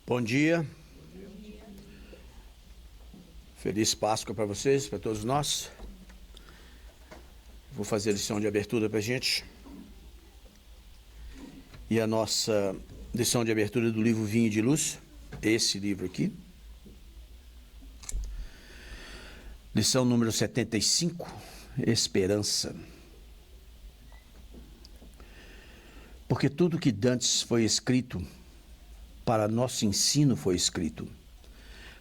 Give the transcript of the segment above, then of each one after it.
Bom dia. Feliz Páscoa para vocês, para todos nós. Vou fazer a lição de abertura para a gente. E a nossa lição de abertura do livro Vinho de Luz, esse livro aqui. Lição número 75, Esperança. Porque tudo que dantes foi escrito, para nosso ensino foi escrito,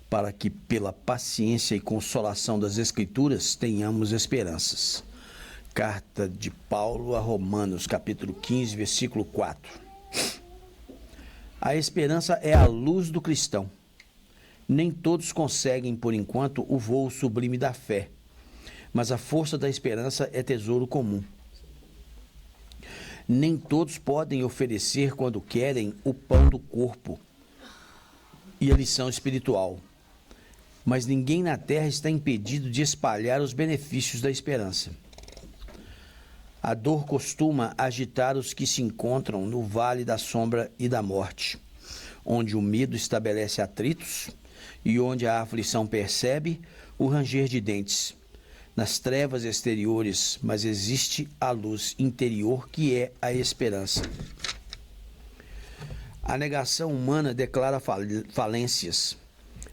para que pela paciência e consolação das Escrituras tenhamos esperanças. Carta de Paulo a Romanos, capítulo 15, versículo 4. A esperança é a luz do cristão. Nem todos conseguem, por enquanto, o voo sublime da fé, mas a força da esperança é tesouro comum. Nem todos podem oferecer, quando querem, o pão do corpo e a lição espiritual, mas ninguém na terra está impedido de espalhar os benefícios da esperança. A dor costuma agitar os que se encontram no vale da sombra e da morte, onde o medo estabelece atritos e onde a aflição percebe o ranger de dentes. Nas trevas exteriores, mas existe a luz interior, que é a esperança. A negação humana declara falências,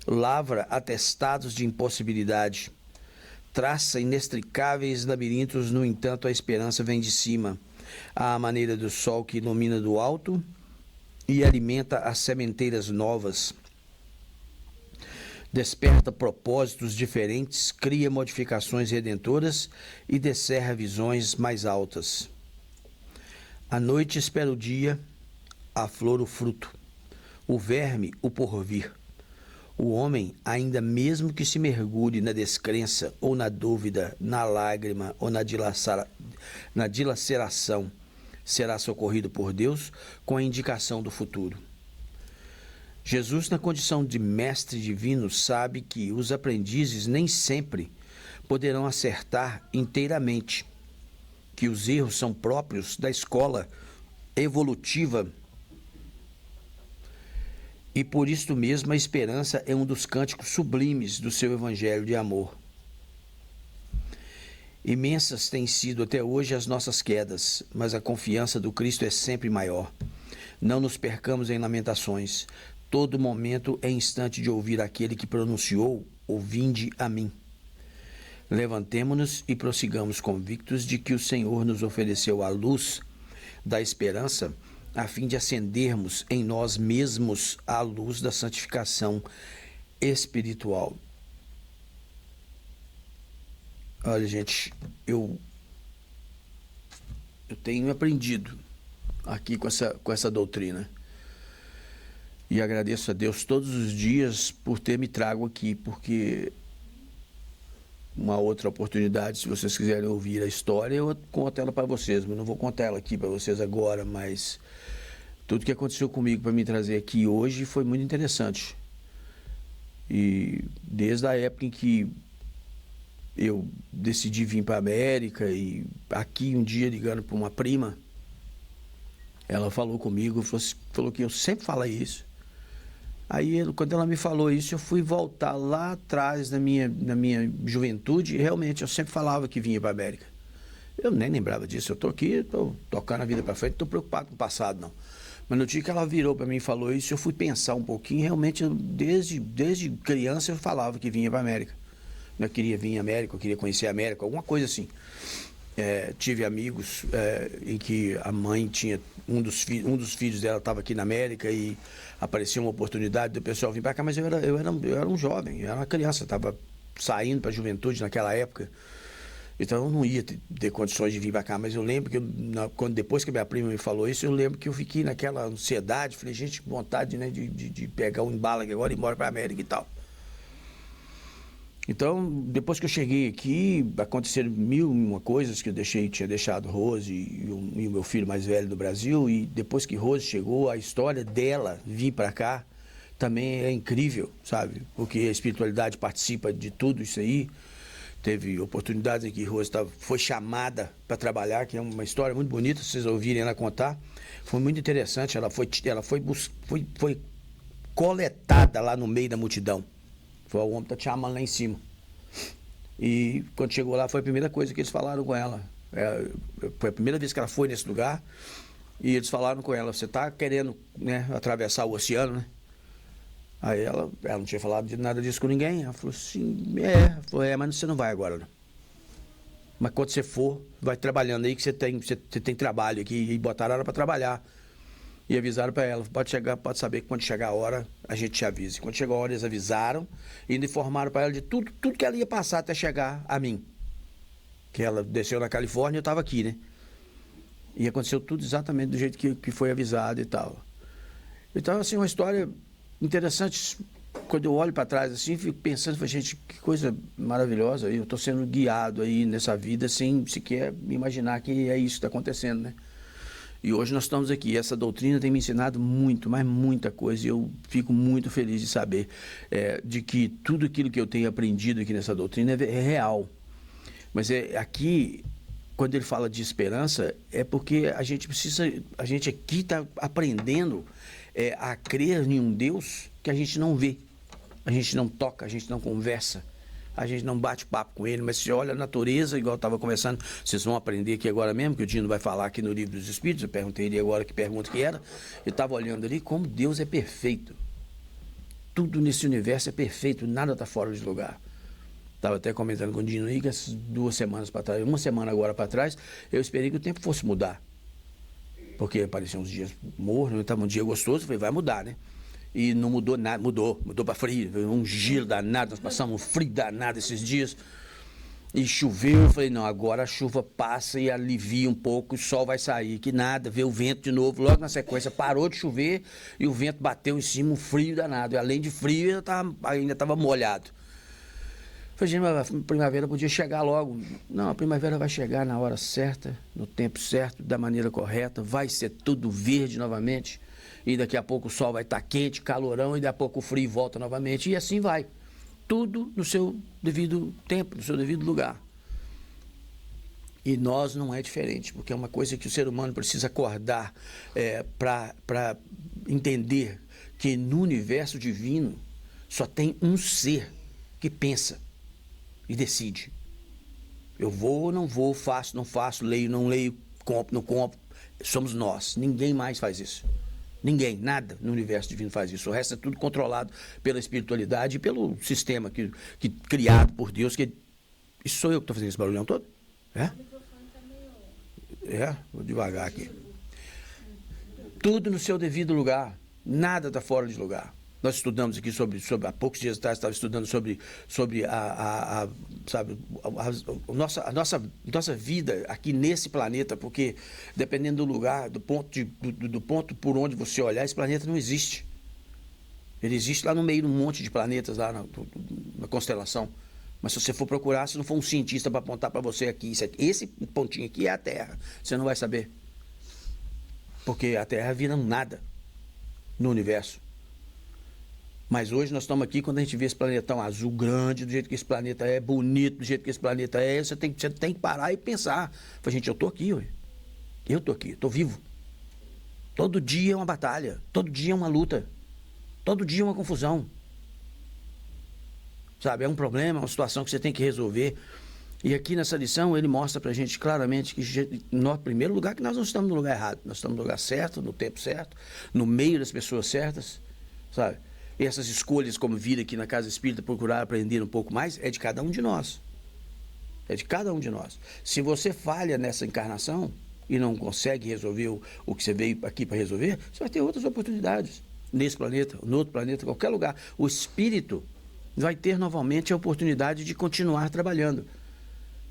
lavra atestados de impossibilidade, traça inextricáveis labirintos. No entanto, a esperança vem de cima, à maneira do sol que ilumina do alto e alimenta as sementeiras novas. Desperta propósitos diferentes, cria modificações redentoras e descerra visões mais altas. A noite espera o dia, a flor o fruto, o verme o porvir. O homem, ainda mesmo que se mergulhe na descrença ou na dúvida, na lágrima ou na dilaceração, será socorrido por Deus com a indicação do futuro. Jesus, na condição de mestre divino, sabe que os aprendizes nem sempre poderão acertar inteiramente, que os erros são próprios da escola evolutiva e por isto mesmo a esperança é um dos cânticos sublimes do seu evangelho de amor. Imensas têm sido até hoje as nossas quedas, mas a confiança do Cristo é sempre maior. Não nos percamos em lamentações. Todo momento é instante de ouvir aquele que pronunciou: "Vinde a mim". Levantemo-nos e prossigamos convictos de que o Senhor nos ofereceu a luz da esperança a fim de acendermos em nós mesmos a luz da santificação espiritual. Olha, gente, eu tenho aprendido aqui com essa doutrina. E agradeço a Deus todos os dias por ter me trago aqui, porque uma outra oportunidade, se vocês quiserem ouvir a história, eu conto ela para vocês. Mas não vou contar ela aqui para vocês agora, mas tudo que aconteceu comigo para me trazer aqui hoje foi muito interessante. E desde a época em que eu decidi vir para a América, e aqui um dia ligando para uma prima, ela falou comigo, falou que eu sempre falo isso. Aí, quando ela me falou isso, eu fui voltar lá atrás na minha juventude, e realmente eu sempre falava que vinha para a América. Eu nem lembrava disso, eu estou aqui, estou tocando a vida para frente, não estou preocupado com o passado, não. Mas no dia que ela virou para mim e falou isso, eu fui pensar um pouquinho, realmente, desde criança eu falava que vinha para a América. Eu queria vir à América, eu queria conhecer a América, alguma coisa assim. Tive amigos em que a mãe tinha, um dos filhos dela estava aqui na América e apareceu uma oportunidade do pessoal vir para cá, mas eu era um jovem, eu era uma criança, estava saindo para a juventude naquela época, então eu não ia ter condições de vir para cá. Mas eu lembro que depois que a minha prima me falou isso, eu lembro que eu fiquei naquela ansiedade, falei, gente, vontade, né, de pegar um embalo agora e ir embora para a América e tal. Então, depois que eu cheguei aqui, aconteceram mil e uma coisas que eu tinha deixado Rose e o meu filho mais velho no Brasil, e depois que Rose chegou, a história dela vir para cá também é incrível, sabe? Porque a espiritualidade participa de tudo isso aí. Teve oportunidades em que Rose foi chamada para trabalhar, que é uma história muito bonita, se vocês ouvirem ela contar. Foi muito interessante, ela foi coletada lá no meio da multidão. Falou, o homem está te chamando lá em cima. E quando chegou lá, foi a primeira coisa que eles falaram com ela. Foi a primeira vez que ela foi nesse lugar. E eles falaram com ela, você está querendo, né, atravessar o oceano, né? Aí ela não tinha falado de nada disso com ninguém. Ela falou assim, mas você não vai agora, não. Mas quando você for, vai trabalhando aí, que você tem trabalho aqui. E botaram ela para trabalhar. E avisaram para ela, pode saber que quando chegar a hora, a gente te avisa. Quando chegou a hora, eles avisaram e ainda informaram para ela de tudo que ela ia passar até chegar a mim. Que ela desceu na Califórnia e eu estava aqui, né? E aconteceu tudo exatamente do jeito que foi avisado e tal. Então, assim, uma história interessante. Quando eu olho para trás, assim, fico pensando, gente, que coisa maravilhosa. Eu estou sendo guiado aí nessa vida sem sequer imaginar que é isso que está acontecendo, né? E hoje nós estamos aqui. Essa doutrina tem me ensinado muito, mas muita coisa. E eu fico muito feliz de saber de que tudo aquilo que eu tenho aprendido aqui nessa doutrina é real. Mas aqui, quando ele fala de esperança, é porque a gente aqui está aprendendo a crer em um Deus que a gente não vê, a gente não toca, a gente não conversa, a gente não bate papo com ele, mas se olha a natureza, igual eu estava conversando, vocês vão aprender aqui agora mesmo, que o Dino vai falar aqui no Livro dos Espíritos, eu perguntei ele agora que pergunta que era, eu estava olhando ali como Deus é perfeito. Tudo nesse universo é perfeito, nada está fora de lugar. Estava até comentando com o Dino aí que essas 2 semanas para trás, uma semana agora para trás, eu esperei que o tempo fosse mudar. Porque apareciam uns dias mornos, estava um dia gostoso, eu falei, vai mudar, né? E não mudou nada, mudou para frio, um gelo danado, nós passamos um frio danado esses dias. E choveu, eu falei, não, agora a chuva passa e alivia um pouco, o sol vai sair, que nada, veio o vento de novo, logo na sequência parou de chover e o vento bateu em cima, um frio danado. E além de frio, ainda estava molhado. Falei, gente, mas a primavera podia chegar logo. Não, a primavera vai chegar na hora certa, no tempo certo, da maneira correta, vai ser tudo verde novamente. E daqui a pouco o sol vai estar quente, calorão, e daqui a pouco o frio volta novamente. E assim vai. Tudo no seu devido tempo, no seu devido lugar. E nós não é diferente, porque é uma coisa que o ser humano precisa acordar para entender que no universo divino só tem um ser que pensa e decide. Eu vou, não vou, faço, não faço, leio, não leio, compro, não compro. Somos nós. Ninguém mais faz isso. Ninguém, nada no universo divino faz isso. O resto é tudo controlado pela espiritualidade e pelo sistema que criado por Deus. Isso sou eu que estou fazendo esse barulhão todo? Vou devagar aqui. Tudo no seu devido lugar. Nada está fora de lugar. Nós estudamos aqui sobre há poucos dias atrás, estava estudando sobre a nossa vida aqui nesse planeta, porque dependendo do lugar, do ponto por onde você olhar, esse planeta não existe. Ele existe lá no meio de um monte de planetas, lá na constelação. Mas se você for procurar, se não for um cientista para apontar para você aqui, esse pontinho aqui é a Terra, você não vai saber. Porque a Terra vira um nada no universo. Mas hoje nós estamos aqui, quando a gente vê esse planetão azul grande, do jeito que esse planeta é, bonito, do jeito que esse planeta é, você tem que parar e pensar. Falei, gente, eu estou aqui, ué. Eu estou aqui, estou vivo. Todo dia é uma batalha, todo dia é uma luta, todo dia é uma confusão. Sabe, é um problema, é uma situação que você tem que resolver. E aqui nessa lição ele mostra pra gente claramente que, no primeiro lugar, que nós não estamos no lugar errado, nós estamos no lugar certo, no tempo certo, no meio das pessoas certas, sabe? E essas escolhas, como vir aqui na Casa Espírita, procurar aprender um pouco mais, é de cada um de nós. É de cada um de nós. Se você falha nessa encarnação e não consegue resolver o que você veio aqui para resolver, você vai ter outras oportunidades. Nesse planeta, no outro planeta, qualquer lugar. O espírito vai ter novamente a oportunidade de continuar trabalhando.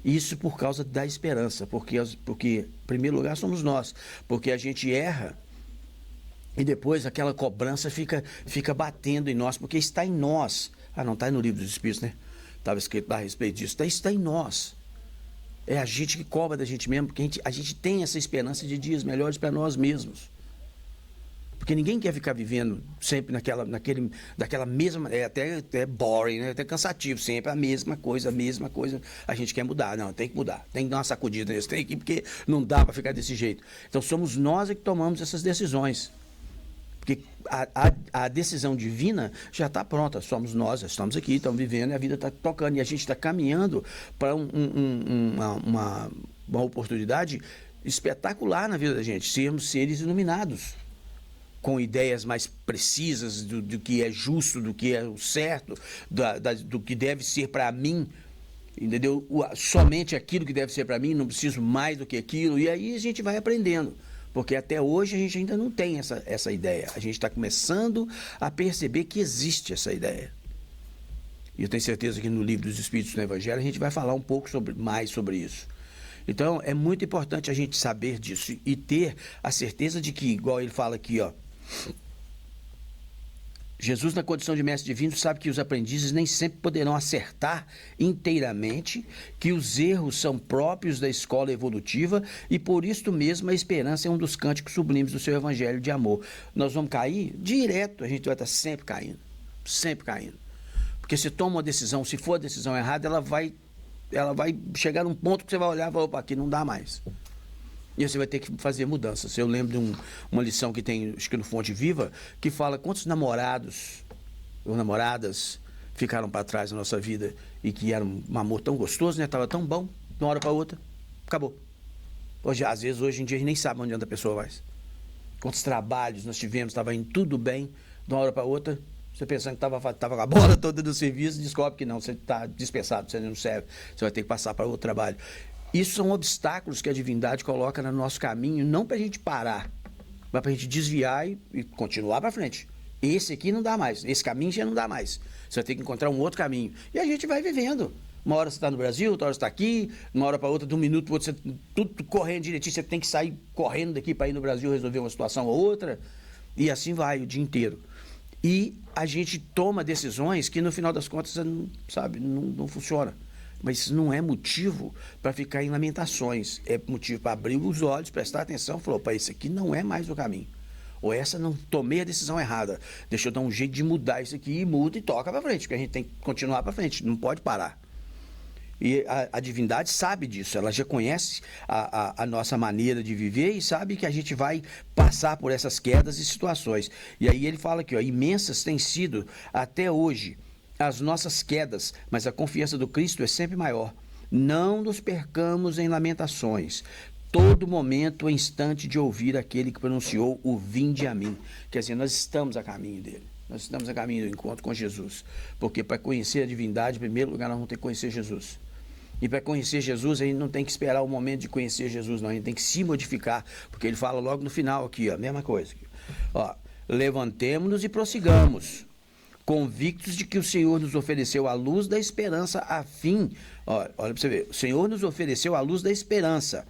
Isso por causa da esperança, porque em primeiro lugar somos nós, porque a gente erra e depois aquela cobrança fica batendo em nós, porque está em nós. Não está no Livro dos Espíritos, né? Estava escrito lá a respeito disso. Está em nós. É a gente que cobra da gente mesmo, porque a gente tem essa esperança de dias melhores para nós mesmos. Porque ninguém quer ficar vivendo sempre daquela mesma... É até boring, né? Até cansativo, sempre a mesma coisa. A gente quer mudar. Não, tem que mudar. Tem que dar uma sacudida nesse trem aqui, porque não dá para ficar desse jeito. Então somos nós que tomamos essas decisões. Porque a decisão divina já está pronta, somos nós, estamos aqui, estamos vivendo e a vida está tocando. E a gente está caminhando para uma oportunidade espetacular na vida da gente, sermos seres iluminados, com ideias mais precisas do que é justo, do que é o certo, do que deve ser para mim, entendeu? Somente aquilo que deve ser para mim, não preciso mais do que aquilo, e aí a gente vai aprendendo. Porque até hoje a gente ainda não tem essa ideia. A gente está começando a perceber que existe essa ideia. E eu tenho certeza que no Livro dos Espíritos no Evangelho a gente vai falar um pouco mais sobre isso. Então é muito importante a gente saber disso e ter a certeza de que, igual ele fala aqui, ó, Jesus, na condição de mestre divino, sabe que os aprendizes nem sempre poderão acertar inteiramente, que os erros são próprios da escola evolutiva e por isto mesmo a esperança é um dos cânticos sublimes do seu evangelho de amor. Nós vamos cair direto, a gente vai estar sempre caindo, sempre caindo. Porque se toma uma decisão, se for a decisão errada, ela vai chegar num ponto que você vai olhar e falar, opa, aqui não dá mais. E você vai ter que fazer mudanças. Eu lembro de uma lição que tem, acho que no Fonte Viva, que fala quantos namorados ou namoradas ficaram para trás na nossa vida e que era um amor tão gostoso, né? Estava tão bom, de uma hora para outra, acabou. Às vezes, hoje em dia, a gente nem sabe onde anda a pessoa mais. Quantos trabalhos nós tivemos, estava indo tudo bem, de uma hora para outra, você pensando que estava com a bola toda do serviço, descobre que não, você está dispensado, você não serve, você vai ter que passar para outro trabalho. Isso são obstáculos que a divindade coloca no nosso caminho, não para a gente parar, mas para a gente desviar e continuar para frente. Esse aqui não dá mais, esse caminho já não dá mais. Você vai ter que encontrar um outro caminho. E a gente vai vivendo. Uma hora você está no Brasil, outra hora você está aqui, uma hora para outra, de um minuto para outro, você, tudo correndo direitinho, você tem que sair correndo daqui para ir no Brasil resolver uma situação ou outra. E assim vai o dia inteiro. E a gente toma decisões que no final das contas, sabe, não funciona. Mas isso não é motivo para ficar em lamentações. É motivo para abrir os olhos, prestar atenção e falar, opa, isso aqui não é mais o caminho. Ou essa não tomei a decisão errada. Deixa eu dar um jeito de mudar isso aqui e muda e toca para frente, porque a gente tem que continuar para frente, não pode parar. E a divindade sabe disso, ela já conhece a nossa maneira de viver e sabe que a gente vai passar por essas quedas e situações. E aí ele fala aqui, ó, imensas têm sido até hoje as nossas quedas, mas a confiança do Cristo é sempre maior. Não nos percamos em lamentações. Todo momento é instante de ouvir aquele que pronunciou o vinde a mim. Quer dizer, nós estamos a caminho dele. Nós estamos a caminho do encontro com Jesus. Porque para conhecer a divindade, em primeiro lugar, nós vamos ter que conhecer Jesus. E para conhecer Jesus, a gente não tem que esperar o momento de conhecer Jesus, não. A gente tem que se modificar. Porque ele fala logo no final aqui, ó, a mesma coisa. Ó, levantemo-nos e prossigamos, convictos de que o Senhor nos ofereceu a luz da esperança a fim... Olha para você ver. O Senhor nos ofereceu a luz da esperança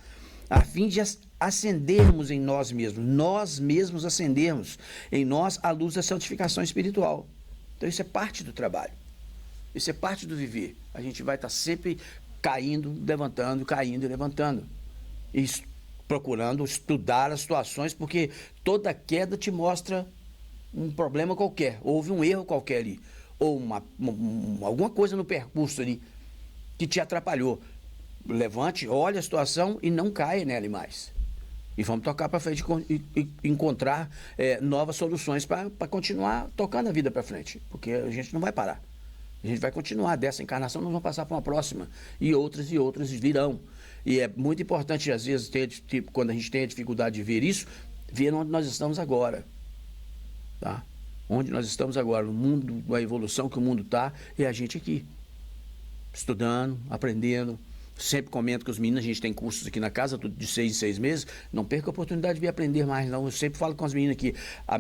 a fim de acendermos em nós mesmos acendermos em nós a luz da santificação espiritual. Então isso é parte do trabalho. Isso é parte do viver. A gente vai estar sempre caindo, levantando, caindo e levantando. E procurando estudar as situações, porque toda queda te mostra um problema qualquer, houve um erro qualquer ali, ou alguma coisa no percurso ali que te atrapalhou. Levante, olhe a situação e não caia nela mais. E vamos tocar para frente e encontrar novas soluções para continuar tocando a vida para frente, porque a gente não vai parar. A gente vai continuar dessa encarnação, nós vamos passar para uma próxima, e outras virão. E é muito importante, às vezes, quando a gente tem a dificuldade de ver isso, ver onde nós estamos agora. Tá? Onde nós estamos agora, no mundo, a evolução que o mundo está, é a gente aqui, estudando, aprendendo. Sempre comento com os meninos, a gente tem cursos aqui na casa, tudo de 6 em 6 meses, não perca a oportunidade de vir aprender mais, não. Eu sempre falo com as meninas aqui,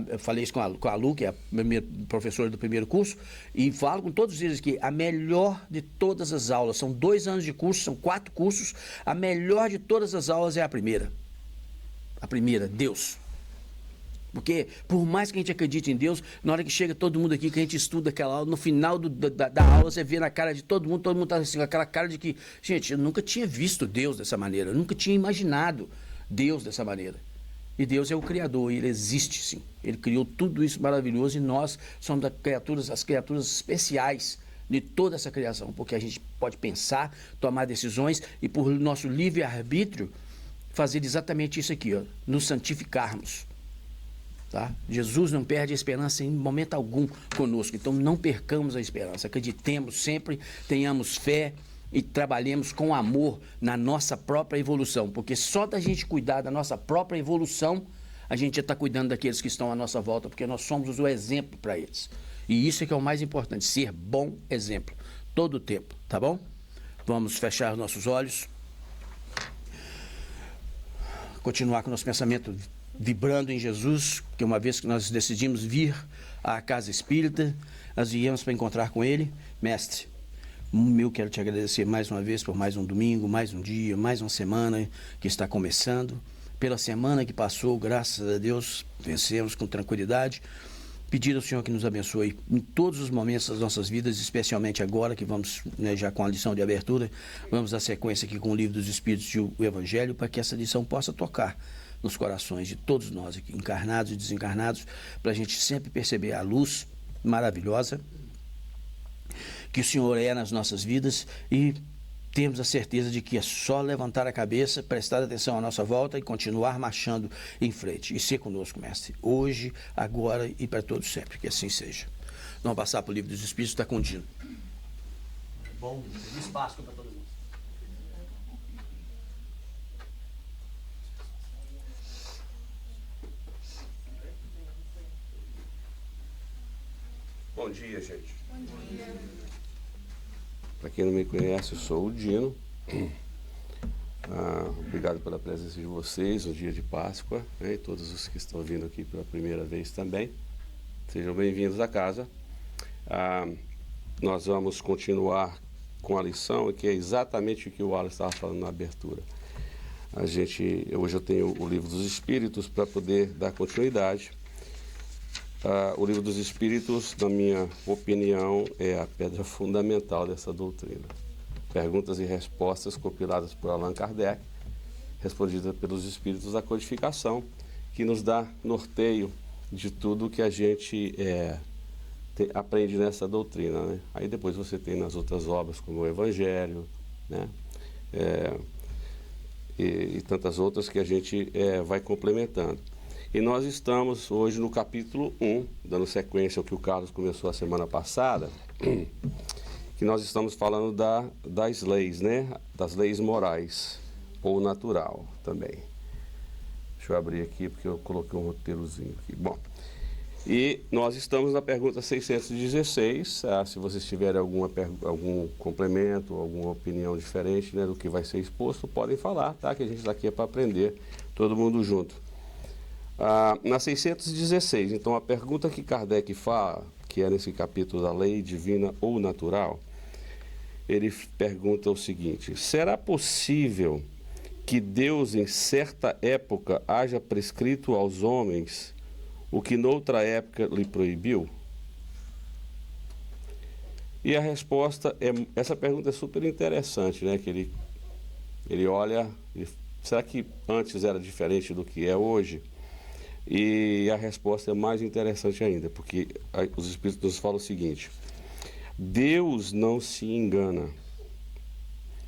eu falei isso com a Lu, que é a minha professora do primeiro curso, e falo com todos eles que a melhor de todas as aulas, são 2 anos de curso, são 4 cursos, a melhor de todas as aulas é a primeira. A primeira, Deus. Porque, por mais que a gente acredite em Deus, na hora que chega todo mundo aqui, que a gente estuda aquela aula, no final da aula, você vê na cara de todo mundo está assim, com aquela cara de que, gente, eu nunca tinha visto Deus dessa maneira, eu nunca tinha imaginado Deus dessa maneira. E Deus é o Criador, Ele existe sim. Ele criou tudo isso maravilhoso e nós somos as criaturas especiais de toda essa criação, porque a gente pode pensar, tomar decisões e, por nosso livre-arbítrio, fazer exatamente isso aqui, ó, nos santificarmos. Tá? Jesus não perde a esperança em momento algum conosco, então não percamos a esperança, acreditemos sempre, tenhamos fé e trabalhemos com amor na nossa própria evolução, porque só da gente cuidar da nossa própria evolução, a gente já está cuidando daqueles que estão à nossa volta, porque nós somos o exemplo para eles. E isso é que é o mais importante, ser bom exemplo, todo o tempo, tá bom? Vamos fechar nossos olhos, continuar com o nosso pensamento vibrando em Jesus, que uma vez que nós decidimos vir à casa espírita, nós viemos para encontrar com Ele. Mestre, eu quero te agradecer mais uma vez por mais um domingo, mais um dia, mais uma semana que está começando. Pela semana que passou, graças a Deus, vencemos com tranquilidade. Pedir ao Senhor que nos abençoe em todos os momentos das nossas vidas, especialmente agora que vamos, já com a lição de abertura, vamos dar sequência aqui com o Livro dos Espíritos e o Evangelho, para que essa lição possa tocar nos corações de todos nós aqui, encarnados e desencarnados, para a gente sempre perceber a luz maravilhosa que o Senhor é nas nossas vidas e temos a certeza de que é só levantar a cabeça, prestar atenção à nossa volta e continuar marchando em frente. E ser conosco, Mestre, hoje, agora e para todos sempre. Que assim seja. Vamos passar para o Livro dos Espíritos, está contínuo. Bom, feliz Páscoa para todo mundo. Bom dia, gente. Bom dia. Para quem não me conhece, eu sou o Dino. Obrigado pela presença de vocês no dia de Páscoa, né, e todos os que estão vindo aqui pela primeira vez também. Sejam bem-vindos à casa. Nós vamos continuar com a lição, que é exatamente o que o Wallace estava falando na abertura. Hoje eu tenho o Livro dos Espíritos para poder dar continuidade. O Livro dos Espíritos, na minha opinião, é a pedra fundamental dessa doutrina. Perguntas e respostas compiladas por Allan Kardec, respondidas pelos Espíritos da Codificação, que nos dá norteio de tudo que a gente aprende nessa doutrina, né? Aí depois você tem nas outras obras, como o Evangelho, né? E tantas outras que a gente vai complementando. E nós estamos hoje no capítulo 1, dando sequência ao que o Carlos começou a semana passada, que nós estamos falando das leis, né? Das leis morais, ou natural também. Deixa eu abrir aqui, porque eu coloquei um roteirozinho aqui. Bom, e nós estamos na pergunta 616, se vocês tiverem algum complemento, alguma opinião diferente, né, do que vai ser exposto, podem falar, tá? Que a gente está aqui para aprender, todo mundo junto. Na 616, então, a pergunta que Kardec fala, que é nesse capítulo da lei divina ou natural, ele pergunta o seguinte: será possível que Deus, em certa época, haja prescrito aos homens o que noutra época lhe proibiu? E a resposta essa pergunta é super interessante, né? Que ele olha, será que antes era diferente do que é hoje? E a resposta é mais interessante ainda, porque os Espíritos nos falam o seguinte: Deus não se engana.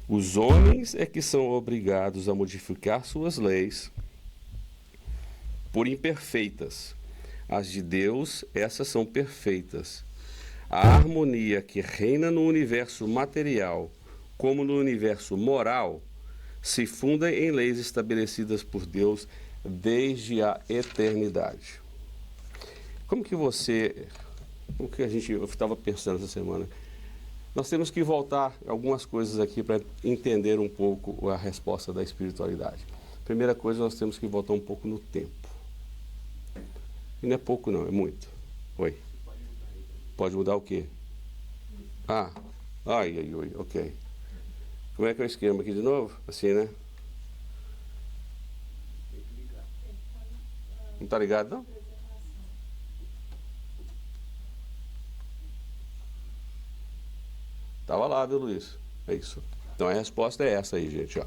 Os homens é que são obrigados a modificar suas leis, por imperfeitas. As de Deus, essas são perfeitas. A harmonia que reina no universo material, como no universo moral, se funda em leis estabelecidas por Deus desde a eternidade. Eu estava pensando essa semana, nós temos que voltar algumas coisas aqui para entender um pouco a resposta da espiritualidade. Primeira coisa, nós temos que voltar um pouco no tempo. E não é pouco não, é muito. Oi. Pode mudar o quê? Ok. Como é que é o esquema aqui de novo? Assim, né? Não está ligado, não? Estava lá, viu, Luiz? É isso. Então a resposta é essa aí, gente, ó.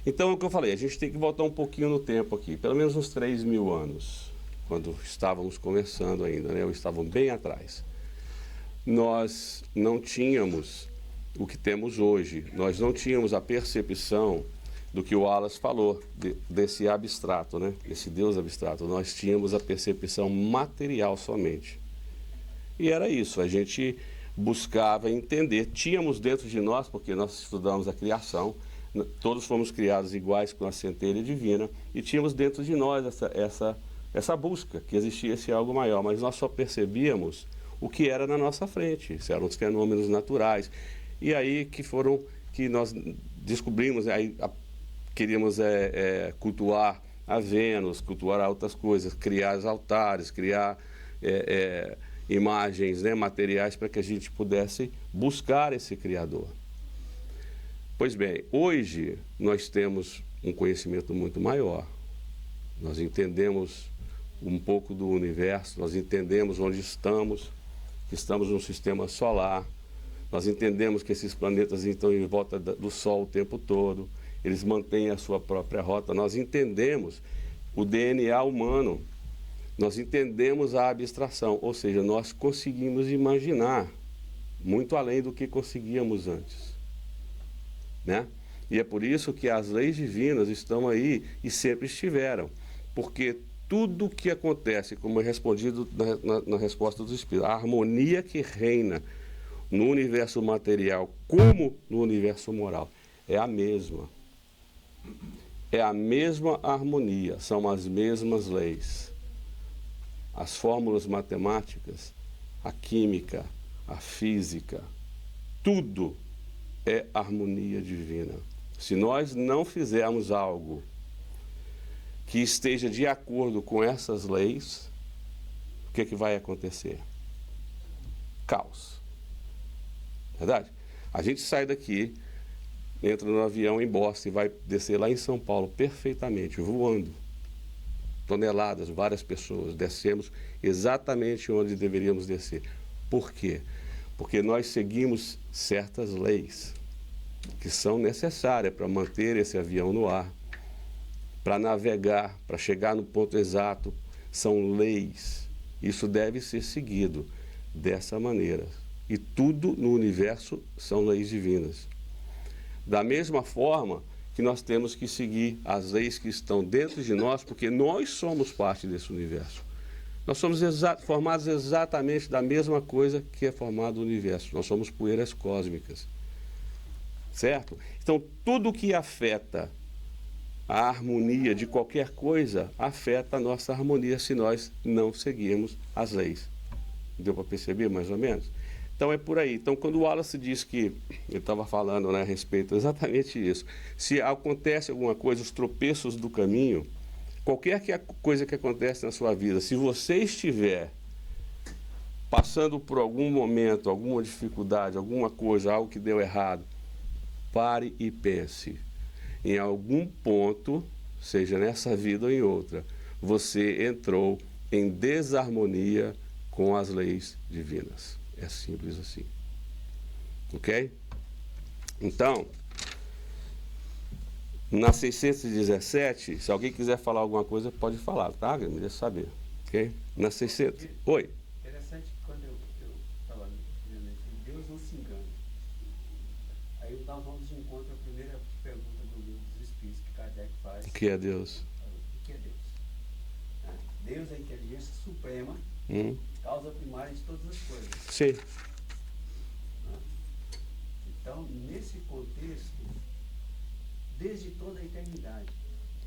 Então, o que eu falei, a gente tem que voltar um pouquinho no tempo aqui, pelo menos uns 3.000 anos, quando estávamos começando ainda, né? Ou estavam bem atrás. Nós não tínhamos o que temos hoje, nós não tínhamos a percepção do que o Wallace falou, desse abstrato, né? Esse Deus abstrato. Nós tínhamos a percepção material somente. E era isso, a gente buscava entender. Tínhamos dentro de nós, porque nós estudamos a criação, todos fomos criados iguais com a centelha divina, e tínhamos dentro de nós essa busca, que existia esse algo maior, mas nós só percebíamos o que era na nossa frente, isso eram os fenômenos naturais. E aí que nós descobrimos, aí queríamos cultuar a Vênus, cultuar outras coisas, criar os altares, criar imagens, né, materiais para que a gente pudesse buscar esse Criador. Pois bem, hoje nós temos um conhecimento muito maior. Nós entendemos um pouco do universo, nós entendemos onde estamos, que estamos num sistema solar, nós entendemos que esses planetas estão em volta do Sol o tempo todo, eles mantêm a sua própria rota, nós entendemos o DNA humano, nós entendemos a abstração, ou seja, nós conseguimos imaginar muito além do que conseguíamos antes, né? E é por isso que as leis divinas estão aí e sempre estiveram, porque tudo que acontece, como é respondido na resposta dos Espíritos, a harmonia que reina no universo material como no universo moral é a mesma. É a mesma harmonia, são as mesmas leis. As fórmulas matemáticas, a química, a física, tudo é harmonia divina. Se nós não fizermos algo que esteja de acordo com essas leis, o que vai acontecer? Caos. Verdade? A gente sai daqui, entra no avião em Boston e vai descer lá em São Paulo perfeitamente, voando. Toneladas, várias pessoas, descemos exatamente onde deveríamos descer. Por quê? Porque nós seguimos certas leis que são necessárias para manter esse avião no ar, para navegar, para chegar no ponto exato. São leis. Isso deve ser seguido dessa maneira. E tudo no universo são leis divinas. Da mesma forma que nós temos que seguir as leis que estão dentro de nós, porque nós somos parte desse universo. Nós somos formados exatamente da mesma coisa que é formado o universo. Nós somos poeiras cósmicas. Certo? Então, tudo que afeta a harmonia de qualquer coisa, afeta a nossa harmonia se nós não seguirmos as leis. Deu para perceber mais ou menos? Então é por aí. Então quando o Wallace diz que, ele estava falando, né, a respeito exatamente isso, se acontece alguma coisa, os tropeços do caminho, qualquer coisa que acontece na sua vida, se você estiver passando por algum momento, alguma dificuldade, alguma coisa, algo que deu errado, pare e pense. Em algum ponto, seja nessa vida ou em outra, você entrou em desarmonia com as leis divinas. É simples assim. Ok? Então, na 617, se alguém quiser falar alguma coisa, pode falar, tá? Me deixa saber. Ok? Na 600. Oi. Interessante que quando eu estava dizendo assim, Deus não se engana. Aí nós vamos de encontro à primeira pergunta do livro dos Espíritos que Kardec faz. O que é Deus? O que é Deus? Deus é a inteligência suprema, causa primária de todas as coisas. Sim. Então, nesse contexto, desde toda a eternidade.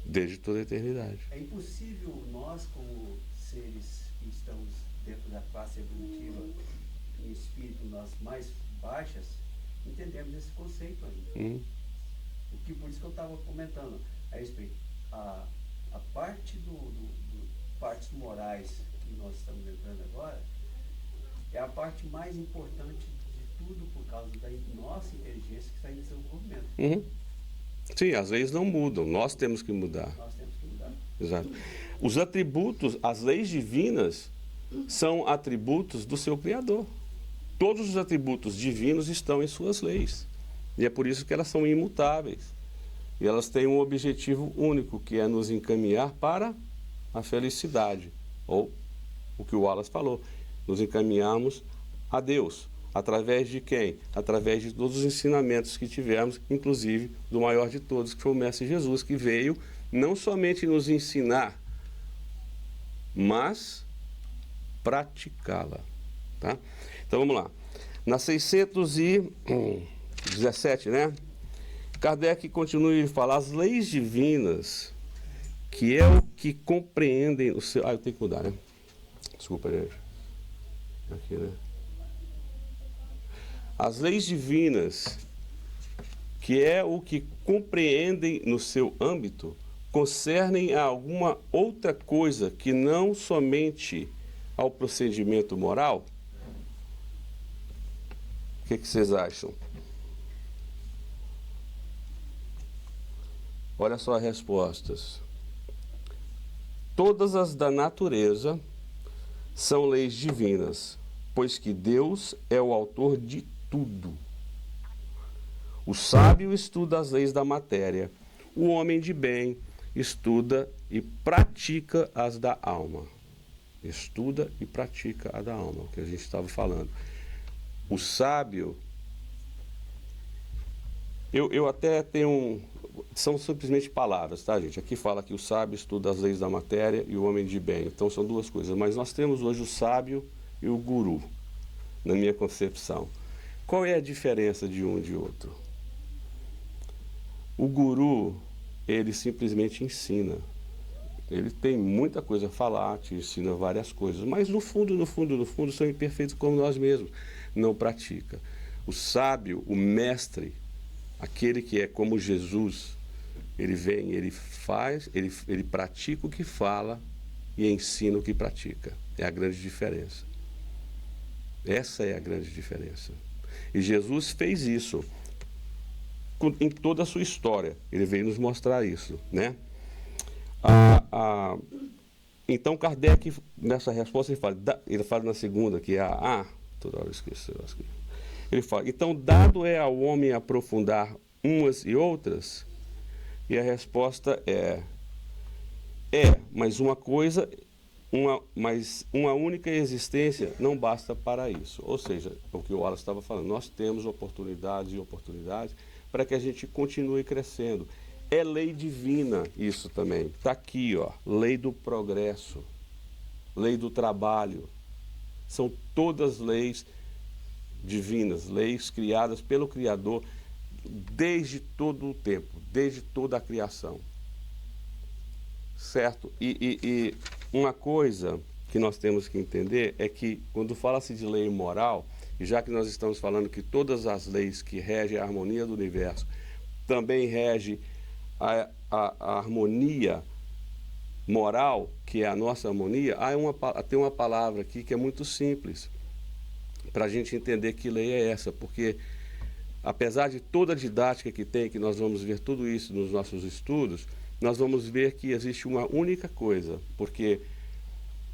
Desde toda a eternidade. É impossível nós, como seres que estamos dentro da classe evolutiva, em espírito, nós mais baixas, entendermos esse conceito ainda. O que, por isso que eu estava comentando a respeito. A parte partes morais que nós estamos entrando agora é a parte mais importante de tudo por causa da nossa inteligência que está em desenvolvimento. Sim, as leis não mudam, nós temos que mudar. Nós temos que mudar. Exato. Os atributos, as leis divinas, são atributos do seu Criador. Todos os atributos divinos estão em suas leis. E é por isso que elas são imutáveis. E elas têm um objetivo único, que é nos encaminhar para a felicidade. Ou o que o Wallace falou, nos encaminharmos a Deus. Através de quem? Através de todos os ensinamentos que tivemos, inclusive do maior de todos, que foi o Mestre Jesus, que veio não somente nos ensinar, mas praticá-la. Tá? Então vamos lá. Na 617, né? Kardec continua a falar as leis divinas, que é o que compreendem o seu... eu tenho que mudar, né? Desculpa, gente. Aqui, né? As leis divinas, que é o que compreendem no seu âmbito, concernem a alguma outra coisa que não somente ao procedimento moral? O que vocês acham? Olha só as respostas. Todas as da natureza são leis divinas, pois que Deus é o autor de tudo. O sábio estuda as leis da matéria, o homem de bem estuda e pratica as da alma. Estuda e pratica a da alma, o que a gente estava falando. O sábio, eu até tenho são simplesmente palavras, tá, gente? Aqui fala que o sábio estuda as leis da matéria e o homem de bem. Então são duas coisas, mas nós temos hoje o sábio e o guru, na minha concepção. Qual é a diferença de um e de outro? O guru, ele simplesmente ensina. Ele tem muita coisa a falar, te ensina várias coisas, mas no fundo, são imperfeitos como nós mesmos. Não pratica. O sábio, o mestre, aquele que é como Jesus, ele vem, ele faz, ele pratica o que fala e ensina o que pratica. É a grande diferença. Essa é a grande diferença. E Jesus fez isso em toda a sua história. Ele veio nos mostrar isso, né? Então Kardec, nessa resposta, ele fala na segunda, que é toda hora eu esqueço. Ele fala, então, dado é ao homem aprofundar umas e outras? E a resposta mas uma coisa, mas uma única existência não basta para isso. Ou seja, o que o Wallace estava falando, nós temos oportunidades e oportunidades para que a gente continue crescendo. É lei divina isso também. Está aqui, ó, lei do progresso, lei do trabalho. São todas leis divinas, leis criadas pelo Criador desde todo o tempo, desde toda a criação. Certo? E uma coisa que nós temos que entender é que quando fala-se de lei moral, e já que nós estamos falando que todas as leis que regem a harmonia do universo também regem a harmonia moral, que é a nossa harmonia, tem uma palavra aqui que é muito simples para a gente entender que lei é essa, porque apesar de toda a didática que tem, que nós vamos ver tudo isso nos nossos estudos, nós vamos ver que existe uma única coisa, porque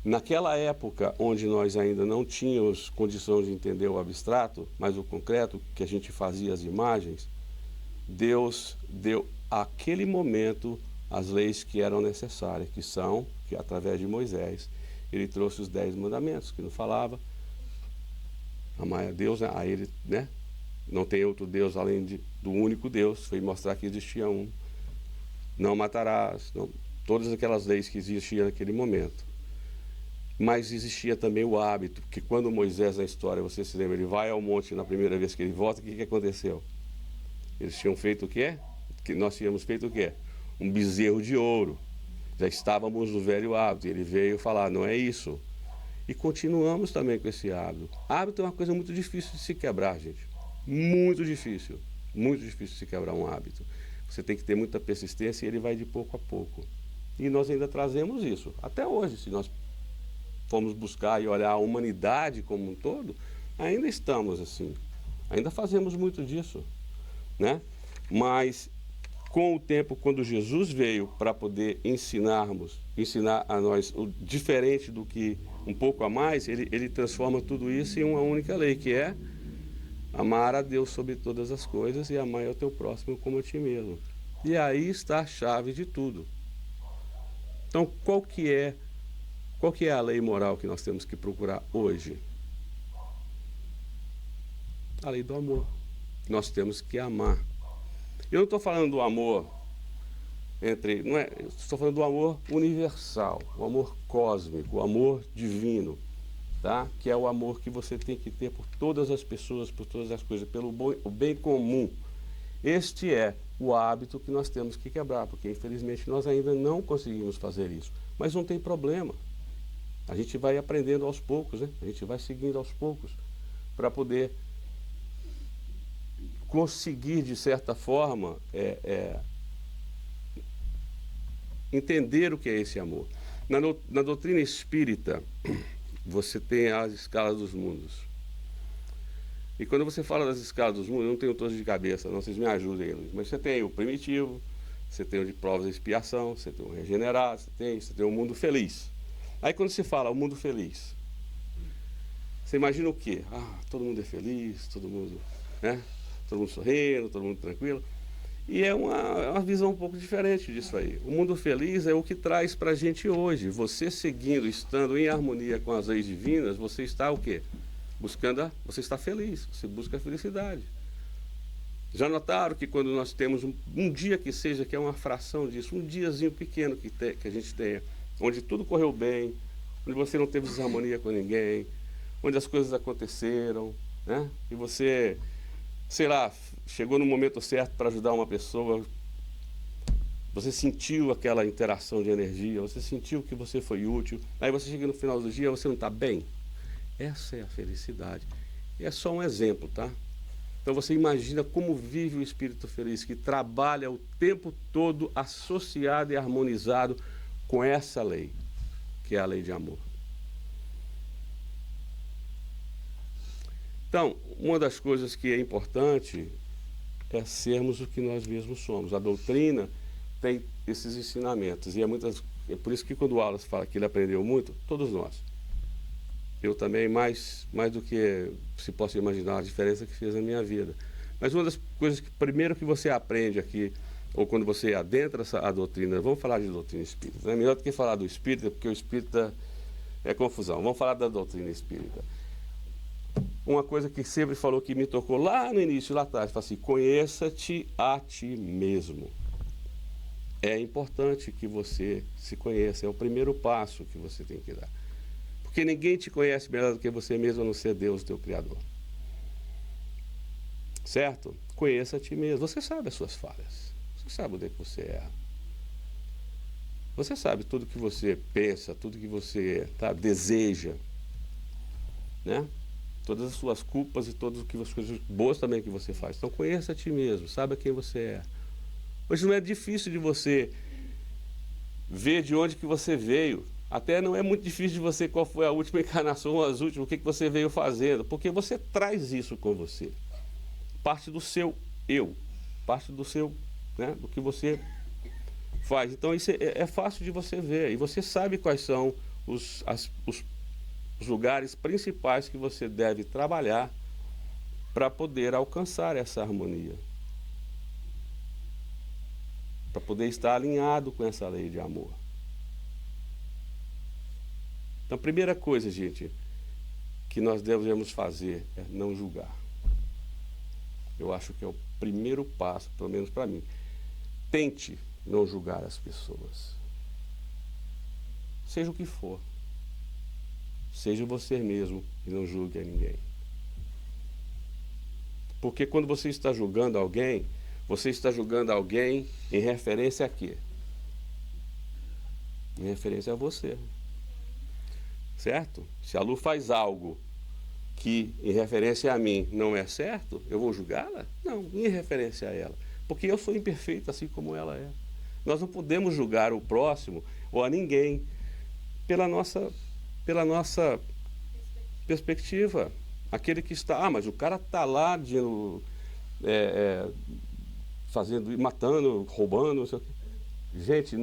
naquela época onde nós ainda não tínhamos condições de entender o abstrato, mas o concreto, que a gente fazia as imagens, Deus deu àquele momento as leis que eram necessárias, que através de Moisés, ele trouxe os 10 mandamentos, que não falava, amar a Deus, né? A ele, né? Não tem outro Deus além do único Deus, foi mostrar que existia um. Não matarás, todas aquelas leis que existiam naquele momento. Mas existia também o hábito, que quando Moisés, na história, você se lembra, ele vai ao monte na primeira vez que ele volta, o que aconteceu? Eles tinham feito o quê? Que nós tínhamos feito o quê? Um bezerro de ouro. Já estávamos no velho hábito. Ele veio falar, não é isso. E continuamos também com esse hábito. Hábito é uma coisa muito difícil de se quebrar, gente. Muito difícil. Muito difícil de se quebrar um hábito. Você tem que ter muita persistência e ele vai de pouco a pouco. E nós ainda trazemos isso. Até hoje, se nós formos buscar e olhar a humanidade como um todo, ainda estamos assim. Ainda fazemos muito disso, né? Mas com o tempo, quando Jesus veio para poder ensinar a nós o diferente do que um pouco a mais, ele transforma tudo isso em uma única lei, que é amar a Deus sobre todas as coisas e amar ao teu próximo como a ti mesmo. E aí está a chave de tudo. Então, qual que é a lei moral que nós temos que procurar hoje? A lei do amor. Nós temos que amar. Eu não estou falando do amor entre... Não é, eu estou falando do amor universal, o amor cósmico, o amor divino, tá? Que é o amor que você tem que ter por todas as pessoas, por todas as coisas, pelo o bem comum. Este é o hábito que nós temos que quebrar, porque infelizmente nós ainda não conseguimos fazer isso. Mas não tem problema. A gente vai aprendendo aos poucos, né? A gente vai seguindo aos poucos para poder conseguir, de certa forma, entender o que é esse amor. Na doutrina espírita, você tem as escalas dos mundos. E quando você fala das escalas dos mundos, eu não tenho todos de cabeça, não, vocês me ajudem, Luiz. Mas você tem o primitivo, você tem o de provas e expiação, você tem o regenerado, você tem o mundo feliz. Aí quando se fala o mundo feliz, você imagina o quê? Ah, todo mundo é feliz, todo mundo, né? Todo mundo sorrindo, todo mundo tranquilo. E é uma visão um pouco diferente disso aí. O mundo feliz é o que traz para a gente hoje. Você seguindo, estando em harmonia com as leis divinas, você está o quê? Você está feliz, você busca a felicidade. Já notaram que quando nós temos um dia que seja, que é uma fração disso, um diazinho pequeno que a gente tenha, onde tudo correu bem, onde você não teve desarmonia com ninguém, onde as coisas aconteceram, né? E você, sei lá, chegou no momento certo para ajudar uma pessoa, você sentiu aquela interação de energia, você sentiu que você foi útil, aí você chega no final do dia, você não está bem. Essa é a felicidade. E é só um exemplo, tá? Então você imagina como vive o espírito feliz, que trabalha o tempo todo associado e harmonizado com essa lei, que é a lei de amor. Então, uma das coisas que é importante é sermos o que nós mesmos somos. A doutrina tem esses ensinamentos, e é por isso que quando o Wallace fala que ele aprendeu muito, todos nós. Eu também, mais do que se possa imaginar a diferença que fez na minha vida. Mas uma das coisas que primeiro que você aprende aqui, ou quando você adentra a doutrina, vamos falar de doutrina espírita, né? Melhor do que falar do espírita, porque o espírita é confusão. Vamos falar da doutrina espírita. Uma coisa que sempre falou que me tocou lá no início, lá atrás, fala assim, conheça-te a ti mesmo. É importante que você se conheça, é o primeiro passo que você tem que dar. Porque ninguém te conhece melhor do que você mesmo, a não ser Deus, teu Criador. Certo? Conheça a ti mesmo. Você sabe as suas falhas. Você sabe onde é que você erra. Você sabe tudo que você pensa, tudo que você deseja. Né? Todas as suas culpas e todas as coisas boas também que você faz. Então conheça a ti mesmo, saiba quem você é. Hoje não é difícil de você ver de onde que você veio. Até não é muito difícil de você qual foi a última encarnação ou as últimas, o que você veio fazendo, porque você traz isso com você. Parte do seu eu, parte do seu, né, do que você faz. Então isso é fácil de você ver, e você sabe quais são os lugares principais que você deve trabalhar para poder alcançar essa harmonia. Para poder estar alinhado com essa lei de amor. Então, a primeira coisa, gente, que nós devemos fazer é não julgar. Eu acho que é o primeiro passo, pelo menos para mim. Tente não julgar as pessoas. Seja o que for. Seja você mesmo e não julgue a ninguém. Porque quando você está julgando alguém, você está julgando alguém em referência a quê? Em referência a você. Certo? Se a Lu faz algo que, em referência a mim, não é certo, eu vou julgá-la? Não, em referência a ela. Porque eu sou imperfeito assim como ela é. Nós não podemos julgar o próximo ou a ninguém pela nossa perspectiva. Aquele que está, mas o cara está lá fazendo, matando, roubando, não sei o quê. Gente,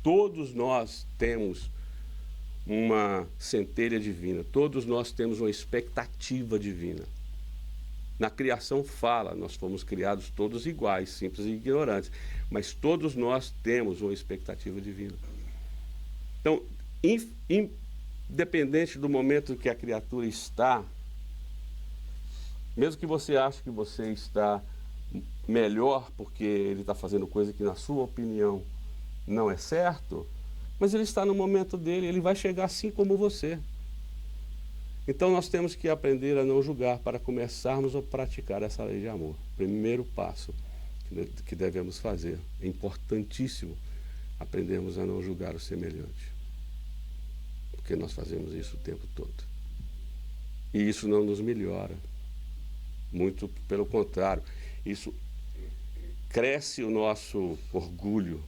todos nós temos uma centelha divina, todos nós temos uma expectativa divina. Na criação fala, nós fomos criados todos iguais, simples e ignorantes, mas todos nós temos uma expectativa divina. Então, independente do momento que a criatura está, Mesmo que você ache que você está melhor porque ele está fazendo coisa que na sua opinião não é certo, mas ele está no momento dele, ele vai chegar assim como você. Então nós temos que aprender a não julgar para começarmos a praticar essa lei de amor. Primeiro passo que devemos fazer. É importantíssimo aprendermos a não julgar o semelhante. Porque nós fazemos isso o tempo todo. E isso não nos melhora. Muito pelo contrário. Isso cresce o nosso orgulho.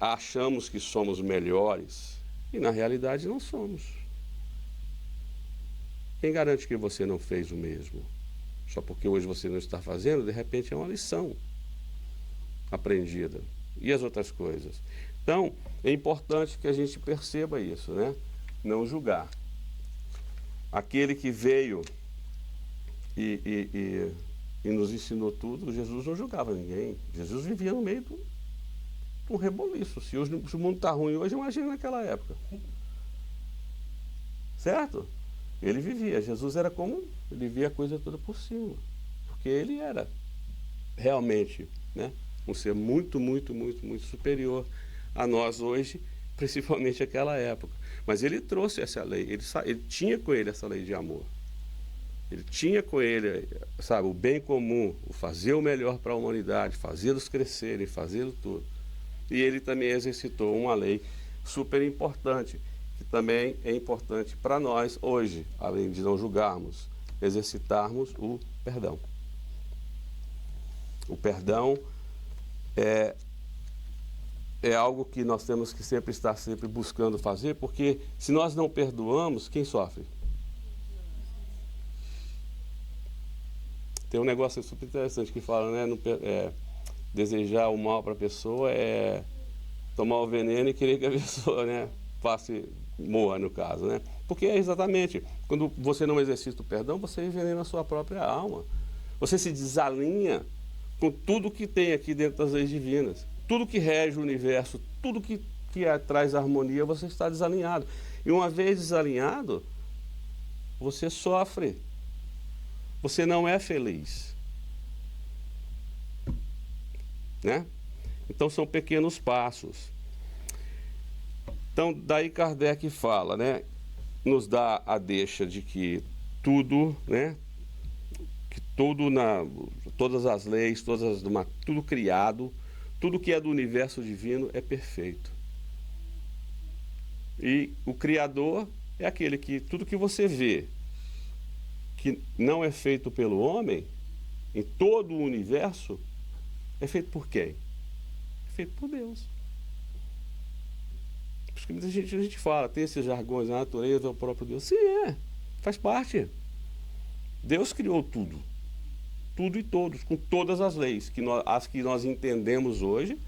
Achamos que somos melhores e na realidade não somos. Quem garante que você não fez o mesmo? Só porque hoje você não está fazendo, de repente é uma lição aprendida. E as outras coisas? Então, é importante que a gente perceba isso, né? Não julgar. Aquele que veio e nos ensinou tudo, Jesus não julgava ninguém. Jesus vivia no meio de um reboliço. Se o mundo está ruim hoje, imagina naquela época. Certo? Ele vivia. Jesus era como... Ele via a coisa toda por cima. Porque ele era realmente, né, um ser muito, muito, muito, muito superior a nós hoje, principalmente naquela época. Mas ele trouxe essa lei. Ele tinha com ele essa lei de amor. Ele tinha com ele, sabe, o bem comum, o fazer o melhor para a humanidade, fazê-los crescerem, fazê-lo tudo. E ele também exercitou uma lei super importante, que também é importante para nós hoje, além de não julgarmos, exercitarmos o perdão. O perdão é algo que nós temos que sempre estar buscando fazer, porque se nós não perdoamos, quem sofre? Tem um negócio super interessante que fala, né? Desejar o mal para a pessoa é tomar o veneno e querer que a pessoa, né, morra, no caso, né? Porque é exatamente, quando você não exercita o perdão, você envenena a sua própria alma. Você se desalinha com tudo que tem aqui dentro das leis divinas. Tudo que rege o universo, tudo que traz harmonia, você está desalinhado. E uma vez desalinhado, você sofre. Você não é feliz. Né? Então são pequenos passos. Então daí Kardec fala, né? Nos dá a deixa de que tudo, né? Que todas as leis, tudo criado, tudo que é do universo divino é perfeito. E o Criador é aquele que tudo que você vê que não é feito pelo homem, em todo o universo, é feito por quem? É feito por Deus. Porque muita gente fala, tem esses jargões, a natureza é o próprio Deus. Sim, faz parte. Deus criou tudo. Tudo e todos, com todas as leis, as que nós entendemos hoje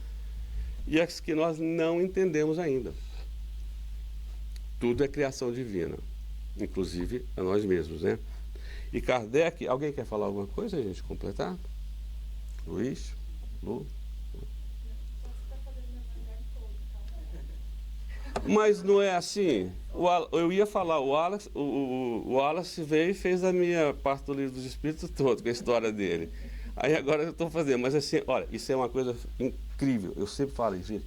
e as que nós não entendemos ainda. Tudo é criação divina, inclusive a nós mesmos, né? E Kardec, alguém quer falar alguma coisa, a gente completar? Luiz? Lu? Mas não é assim. Eu ia falar, o Wallace veio e fez a minha parte do livro dos Espíritos todo, com a história dele. Aí agora eu estou fazendo, mas assim, olha, isso é uma coisa incrível. Eu sempre falo isso, gente.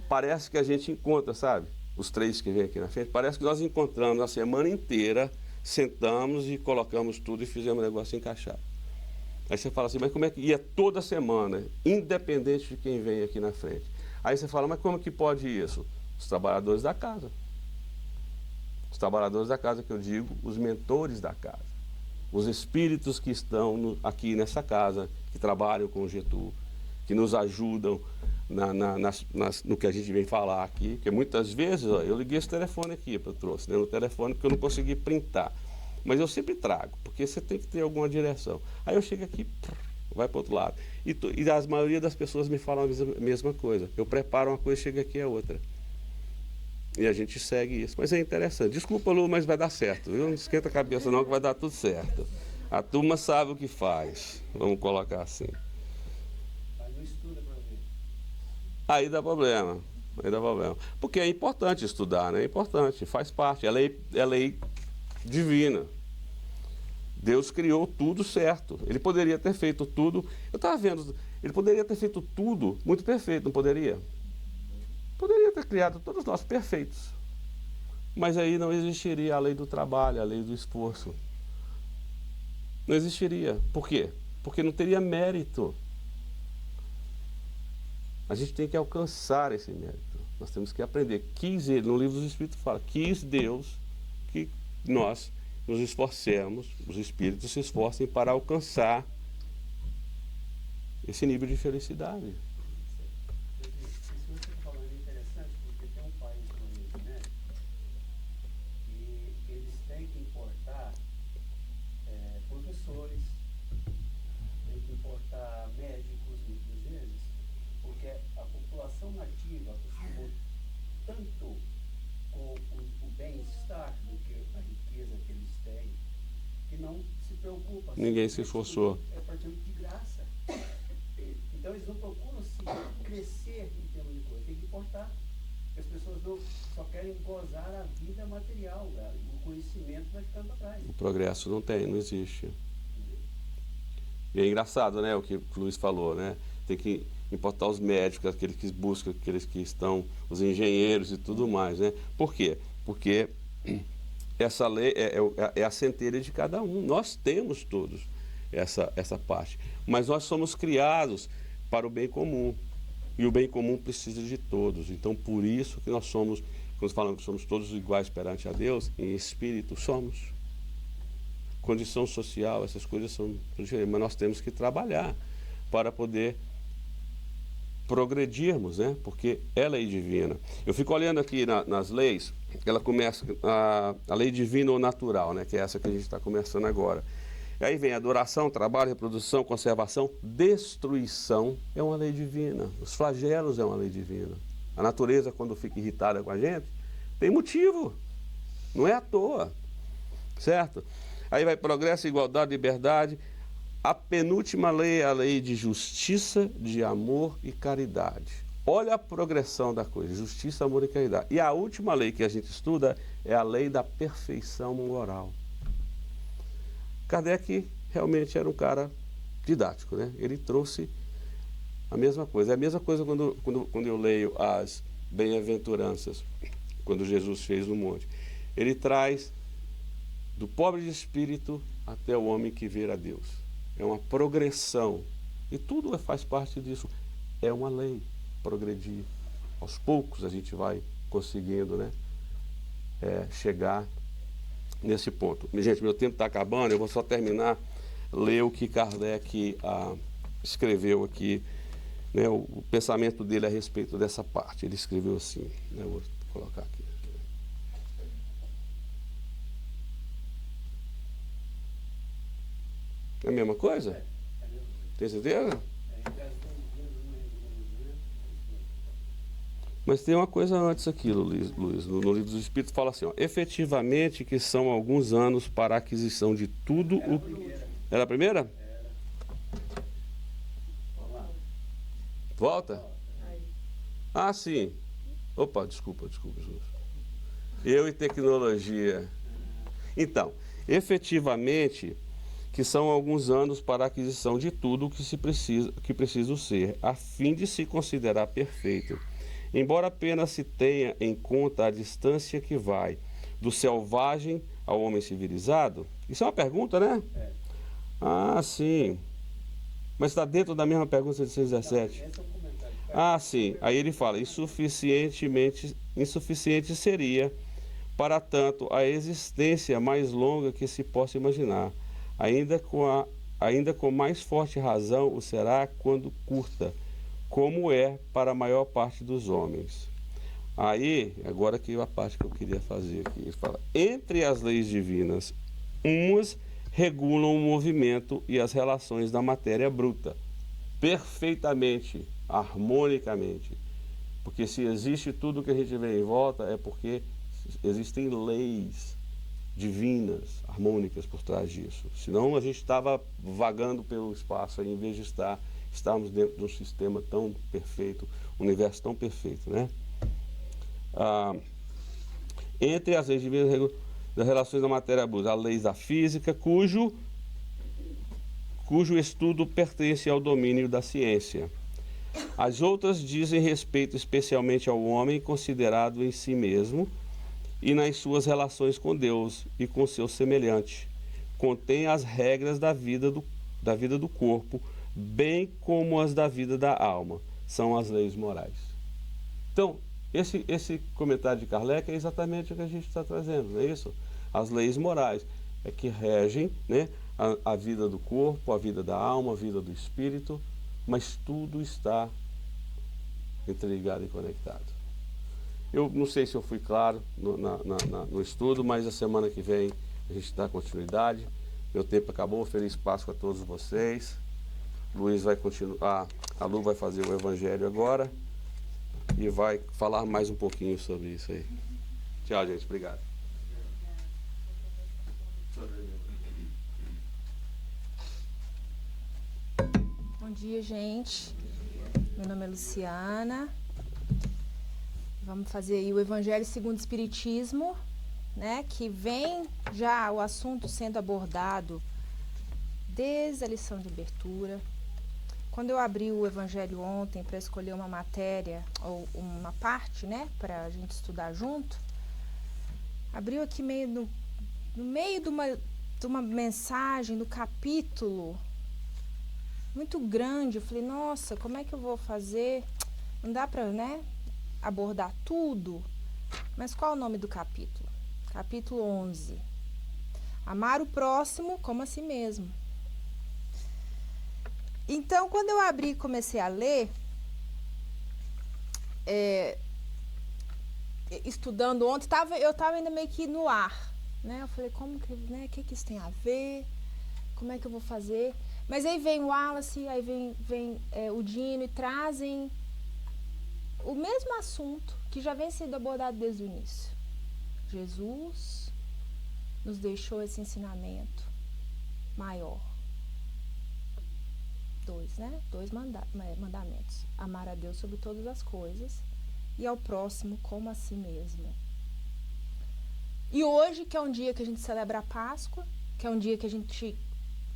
Parece que a gente encontra, sabe? Os três que vêm aqui na frente, parece que nós encontramos a semana inteira, sentamos e colocamos tudo e fizemos o negócio encaixar. Aí você fala assim, mas como é que ia toda semana, independente de quem vem aqui na frente? Aí você fala, mas como que pode isso? Os trabalhadores da casa. Os trabalhadores da casa, que eu digo, os mentores da casa. Os espíritos que estão aqui nessa casa, que trabalham com o Getúlio, que nos ajudam no que a gente vem falar aqui, porque muitas vezes, ó, eu liguei esse telefone aqui, eu trouxe, né, no telefone, porque eu não consegui printar. Mas eu sempre trago, porque você tem que ter alguma direção. Aí eu chego aqui, vai para o outro lado. E a maioria das pessoas me falam a mesma coisa. Eu preparo uma coisa, chega aqui é outra. E a gente segue isso. Mas é interessante. Desculpa, Lu, mas vai dar certo, viu? Não esquenta a cabeça não, que vai dar tudo certo. A turma sabe o que faz. Vamos colocar assim. Aí dá problema. Porque é importante estudar, né? É importante, faz parte. É lei divina. Deus criou tudo certo. Ele poderia ter feito tudo. Eu estava vendo, ele poderia ter feito tudo muito perfeito, não poderia? Poderia ter criado todos nós perfeitos. Mas aí não existiria a lei do trabalho, a lei do esforço. Não existiria. Por quê? Porque não teria mérito. A gente tem que alcançar esse mérito. Nós temos que aprender. Quis ele, no livro dos Espíritos fala, quis Deus que nós nos esforcemos, os Espíritos se esforcem para alcançar esse nível de felicidade. Isso que você está falando é interessante, porque tem um país no Oriente Médio e eles têm que importar professores, têm que importar médicos, muitas vezes, porque a população nativa acostumou tanto com o bem-estar do que a riqueza que eles têm, que não se preocupa. Ninguém se esforçou. É praticamente de graça. Então eles não procuram se crescer em termos de coisa, tem que importar. As pessoas não, só querem gozar a vida material, o conhecimento vai ficando atrás. O progresso não existe. E é engraçado, né, o que o Luiz falou, né? Tem que importar os médicos, aqueles que buscam, aqueles que estão, os engenheiros e tudo mais, né? Por quê? Porque essa lei é a centelha de cada um. Nós temos todos essa parte. Mas nós somos criados para o bem comum. E o bem comum precisa de todos. Então, por isso que nós somos, quando falamos que somos todos iguais perante a Deus, em espírito somos. Condição social, essas coisas são diferentes. Mas nós temos que trabalhar para poder progredirmos, né? Porque é lei divina. Eu fico olhando aqui nas leis, ela começa a lei divina ou natural, né? Que é essa que a gente está começando agora. E aí vem adoração, trabalho, reprodução, conservação, destruição, é uma lei divina. Os flagelos é uma lei divina. A natureza, quando fica irritada com a gente, tem motivo, não é à toa, certo? Aí vai progresso, igualdade, liberdade. A penúltima lei é a lei de justiça, de amor e caridade. Olha a progressão da coisa, justiça, amor e caridade. E a última lei que a gente estuda é a lei da perfeição moral. Kardec realmente era um cara didático, né? Ele trouxe a mesma coisa. É a mesma coisa quando eu leio as bem-aventuranças, quando Jesus fez no monte. Ele traz do pobre de espírito até o homem que vê a Deus. É uma progressão. E tudo faz parte disso. É uma lei, progredir. Aos poucos a gente vai conseguindo, né? Chegar nesse ponto. Gente, meu tempo está acabando, eu vou só terminar, ler o que Kardec escreveu aqui, né, o pensamento dele a respeito dessa parte. Ele escreveu assim, né, eu vou colocar aqui. É a mesma coisa? Tem certeza? Mas tem uma coisa antes aqui, Luiz, no livro dos Espíritos fala assim, ó, efetivamente que são alguns anos para a aquisição de tudo o... Era a primeira? Era. Vamos lá. Volta? Ah, sim. Opa, desculpa. Eu e tecnologia. Então, efetivamente que são alguns anos para a aquisição de tudo o que preciso ser, a fim de se considerar perfeito. Embora apenas se tenha em conta a distância que vai do selvagem ao homem civilizado. Isso é uma pergunta, né? É. Ah, sim. Mas está dentro da mesma pergunta de 117. Esse é um comentário. Ah, sim. Aí ele fala, insuficiente seria, para tanto, a existência mais longa que se possa imaginar. Ainda com mais forte razão o será quando curta, como é para a maior parte dos homens. Aí, agora que a parte que eu queria fazer aqui, ele fala, entre as leis divinas, umas regulam o movimento e as relações da matéria bruta, perfeitamente, harmonicamente. Porque se existe tudo que a gente vê em volta, é porque existem leis divinas, harmônicas por trás disso. Senão a gente estava vagando pelo espaço, aí, em vez de estarmos dentro de um sistema tão perfeito, um universo tão perfeito, né? Entre as leis divinas das relações da matéria bruta, as leis da física, cujo cujo estudo pertence ao domínio da ciência. As outras dizem respeito especialmente ao homem considerado em si mesmo e nas suas relações com Deus e com seu semelhante. Contém as regras da vida do corpo, bem como as da vida da alma. São as leis morais. Então, esse comentário de Kardec é exatamente o que a gente está trazendo, não é isso? As leis morais é que regem, né, a vida do corpo, a vida da alma, a vida do espírito, mas tudo está interligado e conectado. Eu não sei se eu fui claro no estudo, mas a semana que vem a gente dá continuidade. Meu tempo acabou. Feliz Páscoa a todos vocês. Luiz vai continuar, a Lu vai fazer o Evangelho agora e vai falar mais um pouquinho sobre isso aí. Tchau, gente. Obrigado. Bom dia, gente. Meu nome é Luciana. Vamos fazer aí o Evangelho segundo o Espiritismo, né? Que vem já o assunto sendo abordado desde a lição de abertura. Quando eu abri o Evangelho ontem para escolher uma matéria ou uma parte, né, para a gente estudar junto, abriu aqui no meio de uma mensagem, do capítulo muito grande. Eu falei, nossa, como é que eu vou fazer? Não dá para, né, abordar tudo. Mas qual é o nome do capítulo? Capítulo 11. Amar o próximo como a si mesmo. Então, quando eu abri e comecei a ler, estudando ontem, eu estava ainda meio que no ar, né? Eu falei, como que, né, que isso tem a ver? Como é que eu vou fazer? Mas aí vem o Wallace, aí vem o Dino e trazem o mesmo assunto que já vem sendo abordado desde o início. Jesus nos deixou esse ensinamento maior. Dois mandamentos. Amar a Deus sobre todas as coisas e ao próximo como a si mesmo. E hoje, que é um dia que a gente celebra a Páscoa, que é um dia que a gente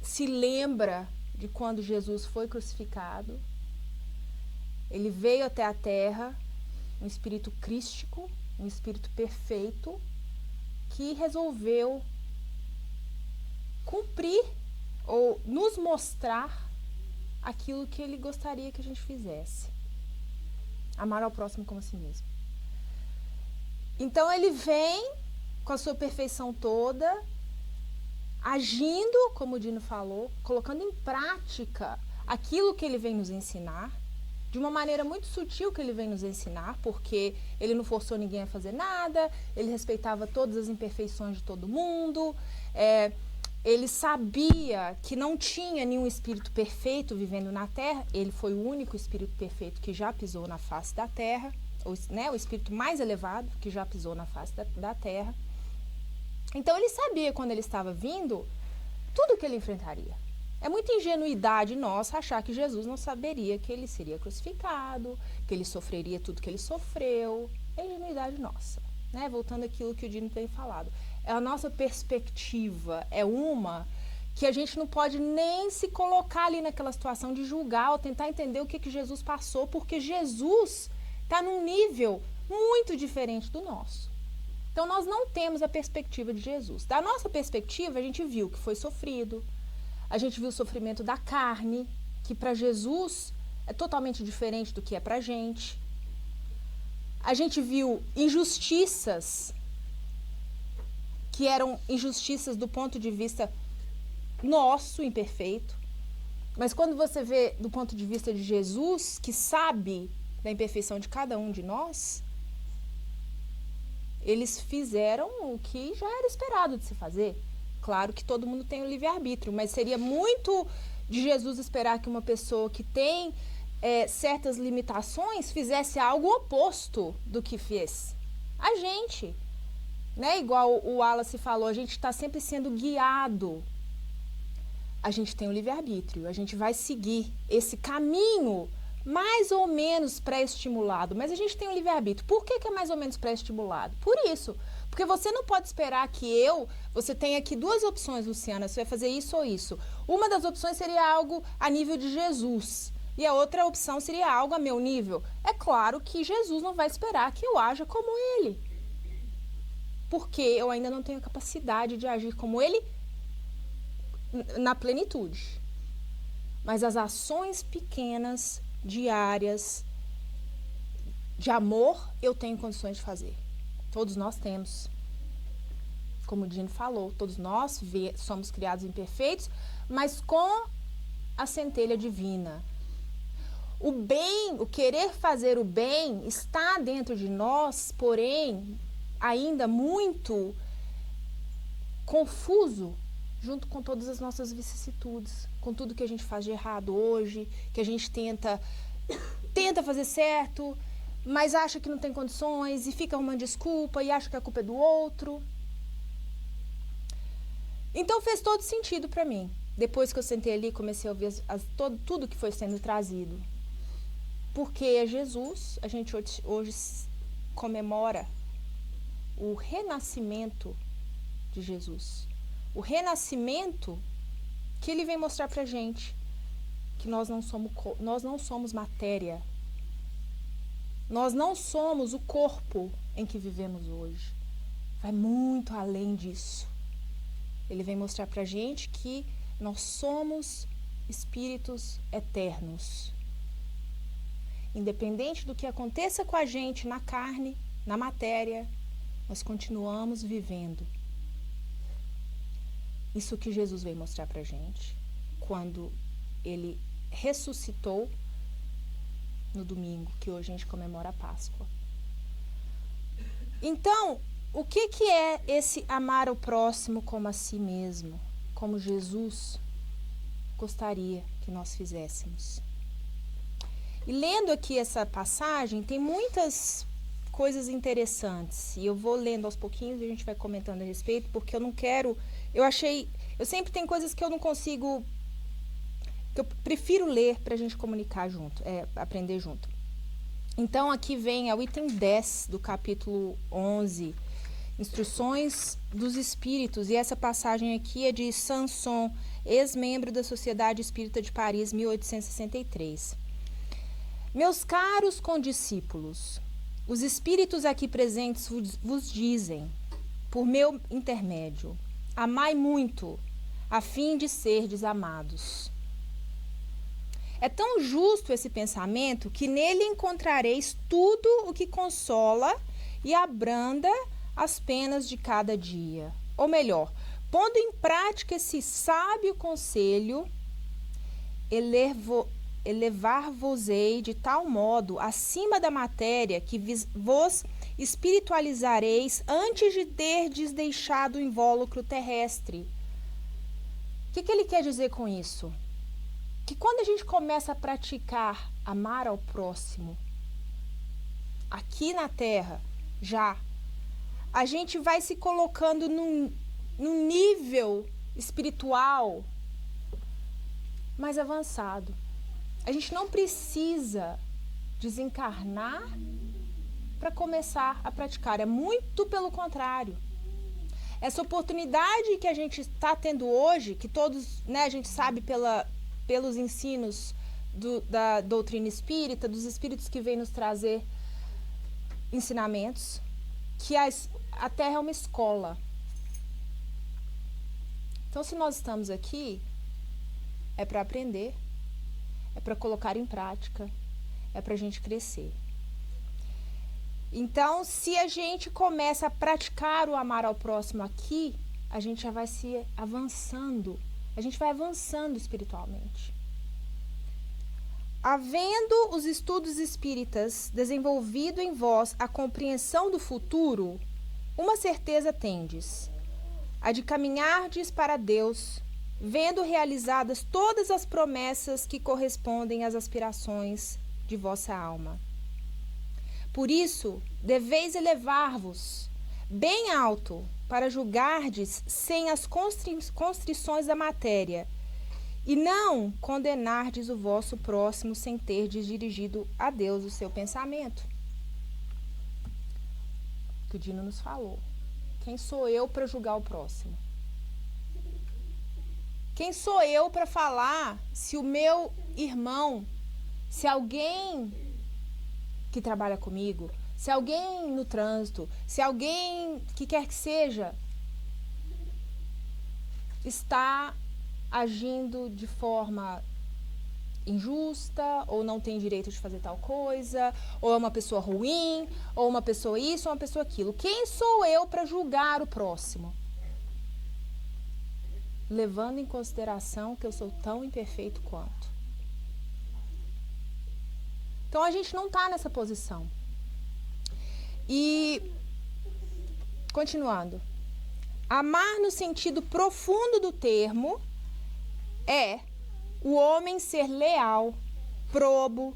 se lembra de quando Jesus foi crucificado. Ele veio até a Terra, um espírito crístico, um espírito perfeito, que resolveu cumprir ou nos mostrar aquilo que ele gostaria que a gente fizesse. Amar ao próximo como a si mesmo. Então ele vem com a sua perfeição toda, agindo, como o Dino falou, colocando em prática aquilo que ele vem nos ensinar, de uma maneira muito sutil que ele vem nos ensinar, porque ele não forçou ninguém a fazer nada, ele respeitava todas as imperfeições de todo mundo, ele sabia que não tinha nenhum espírito perfeito vivendo na Terra. Ele foi o único espírito perfeito que já pisou na face da Terra, o espírito mais elevado que já pisou na face da Terra. Então ele sabia, quando ele estava vindo, tudo que ele enfrentaria. É muita ingenuidade nossa achar que Jesus não saberia que ele seria crucificado, que ele sofreria tudo que ele sofreu. É ingenuidade nossa, né? Voltando àquilo que o Dino tem falado. A nossa perspectiva é uma que a gente não pode nem se colocar ali naquela situação de julgar ou tentar entender o que Jesus passou, porque Jesus está num nível muito diferente do nosso. Então, nós não temos a perspectiva de Jesus. Da nossa perspectiva, a gente viu que foi sofrido, a gente viu o sofrimento da carne, que para Jesus é totalmente diferente do que é para a gente. A gente viu injustiças, que eram injustiças do ponto de vista nosso, imperfeito. Mas quando você vê do ponto de vista de Jesus, que sabe da imperfeição de cada um de nós, eles fizeram o que já era esperado de se fazer. Claro que todo mundo tem o livre-arbítrio, mas seria muito de Jesus esperar que uma pessoa que tem certas limitações fizesse algo oposto do que fez. A gente, né? Igual o Wallace falou, a gente está sempre sendo guiado. A gente tem o livre-arbítrio, a gente vai seguir esse caminho mais ou menos pré-estimulado, mas a gente tem o livre-arbítrio. Por que é mais ou menos pré-estimulado? Por isso, Porque você não pode esperar que você tenha aqui duas opções, Luciana, você vai fazer isso ou isso. Uma das opções seria algo a nível de Jesus. E a outra opção seria algo a meu nível. É claro que Jesus não vai esperar que eu haja como ele. Porque eu ainda não tenho capacidade de agir como ele na plenitude. Mas as ações pequenas, diárias, de amor, eu tenho condições de fazer. Todos nós temos. Como o Dino falou, todos nós somos criados imperfeitos, mas com a centelha divina. O bem, o querer fazer o bem está dentro de nós, porém, ainda muito confuso, junto com todas as nossas vicissitudes, com tudo que a gente faz de errado hoje, que a gente tenta fazer certo, mas acha que não tem condições e fica arrumando desculpa e acha que a culpa é do outro. Então fez todo sentido para mim. Depois que eu sentei ali, comecei a ouvir tudo que foi sendo trazido. Porque é Jesus, a gente hoje comemora o renascimento de Jesus. O renascimento que ele vem mostrar pra gente que nós não somos matéria. Nós não somos o corpo em que vivemos hoje. Vai muito além disso. Ele vem mostrar pra gente que nós somos espíritos eternos. Independente do que aconteça com a gente na carne, na matéria, nós continuamos vivendo. Isso que Jesus veio mostrar pra gente quando ele ressuscitou no domingo, que hoje a gente comemora a Páscoa. Então, o que é esse amar ao próximo como a si mesmo, como Jesus gostaria que nós fizéssemos? E lendo aqui essa passagem, tem muitas coisas interessantes. E eu vou lendo aos pouquinhos e a gente vai comentando a respeito, porque eu não quero... Eu sempre tenho coisas que eu não consigo... que eu prefiro ler para a gente comunicar junto, aprender junto. Então, aqui vem o item 10 do capítulo 11, Instruções dos Espíritos. E essa passagem aqui é de Sanson, ex-membro da Sociedade Espírita de Paris, 1863. Meus caros condiscípulos, os espíritos aqui presentes vos dizem, por meu intermédio, amai muito, a fim de serdes amados. É tão justo esse pensamento que nele encontrareis tudo o que consola e abranda as penas de cada dia. Ou melhor, pondo em prática esse sábio conselho, elevar-vos-ei de tal modo acima da matéria que vos espiritualizareis antes de terdes deixado o invólucro terrestre. O que ele quer dizer com isso? Que quando a gente começa a praticar amar ao próximo, aqui na Terra, a gente vai se colocando num nível espiritual mais avançado. A gente não precisa desencarnar para começar a praticar. É muito pelo contrário. Essa oportunidade que a gente está tendo hoje, que todos, a gente sabe pelos ensinos da doutrina espírita, dos espíritos que vêm nos trazer ensinamentos, que a Terra é uma escola. Então, se nós estamos aqui, é para aprender, é para colocar em prática, é para a gente crescer. Então, se a gente começa a praticar o amar ao próximo aqui, a gente já vai se avançando, a gente vai avançando espiritualmente. Havendo os estudos espíritas desenvolvido em vós a compreensão do futuro, uma certeza tendes, a de caminhardes para Deus, vendo realizadas todas as promessas que correspondem às aspirações de vossa alma. Por isso, deveis elevar-vos bem alto para julgardes sem as constrições da matéria, e não condenardes o vosso próximo sem terdes dirigido a Deus o seu pensamento. Que o Dino nos falou. Quem sou eu para julgar o próximo? Quem sou eu para falar se o meu irmão, se alguém que trabalha comigo, se alguém no trânsito, se alguém que quer que seja, está agindo de forma injusta, ou não tem direito de fazer tal coisa, ou é uma pessoa ruim, ou uma pessoa isso, ou uma pessoa aquilo. Quem sou eu para julgar o próximo? Levando em consideração que eu sou tão imperfeito quanto. Então a gente não está nessa posição. E, continuando, amar no sentido profundo do termo é o homem ser leal, probo,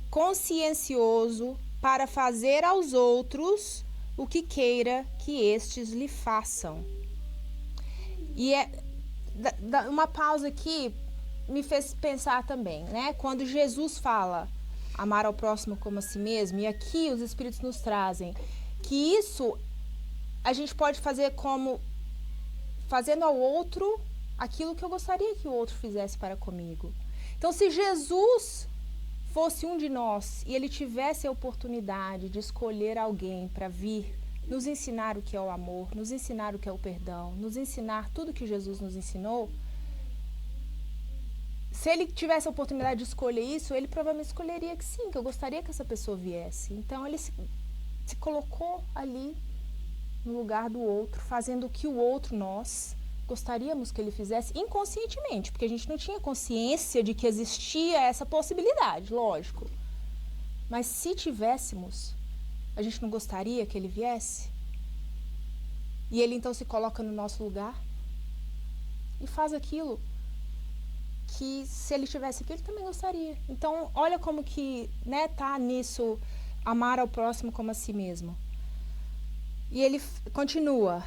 consciencioso para fazer aos outros o que queira que estes lhe façam. E uma pausa aqui me fez pensar também, né? Quando Jesus fala amar ao próximo como a si mesmo, e aqui os Espíritos nos trazem que isso a gente pode fazer como fazendo ao outro aquilo que eu gostaria que o outro fizesse para comigo. Então, se Jesus fosse um de nós e ele tivesse a oportunidade de escolher alguém para vir nos ensinar o que é o amor, nos ensinar o que é o perdão, nos ensinar tudo que Jesus nos ensinou, se ele tivesse a oportunidade de escolher isso, ele provavelmente escolheria que sim, que eu gostaria que essa pessoa viesse. Então, ele se colocou ali no lugar do outro, fazendo o que o outro, nós, gostaríamos que ele fizesse inconscientemente, porque a gente não tinha consciência de que existia essa possibilidade, lógico. Mas se tivéssemos, a gente não gostaria que ele viesse? E ele então se coloca no nosso lugar e faz aquilo que, se ele tivesse aqui, ele também gostaria. Então, olha como que, né, tá nisso, amar ao próximo como a si mesmo. E ele continua: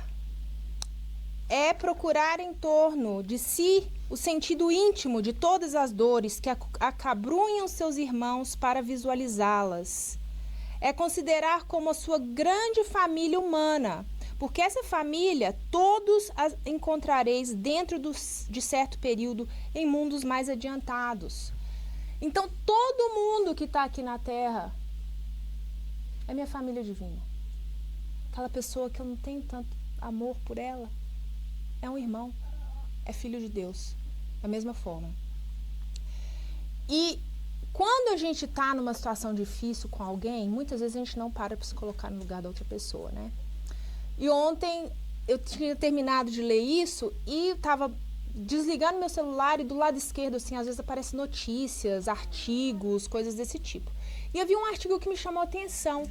é procurar em torno de si o sentido íntimo de todas as dores que acabrunham seus irmãos para visualizá-las. É considerar como a sua grande família humana, porque essa família todos as encontrareis dentro de certo período em mundos mais adiantados. Então, todo mundo que está aqui na Terra é minha família divina. Aquela pessoa que eu não tenho tanto amor por ela é um irmão, é filho de Deus, da mesma forma. E quando a gente está numa situação difícil com alguém, muitas vezes a gente não para se colocar no lugar da outra pessoa, né? E ontem eu tinha terminado de ler isso e estava desligando meu celular e do lado esquerdo, assim, às vezes aparecem notícias, artigos, coisas desse tipo. E eu vi um artigo que me chamou a atenção.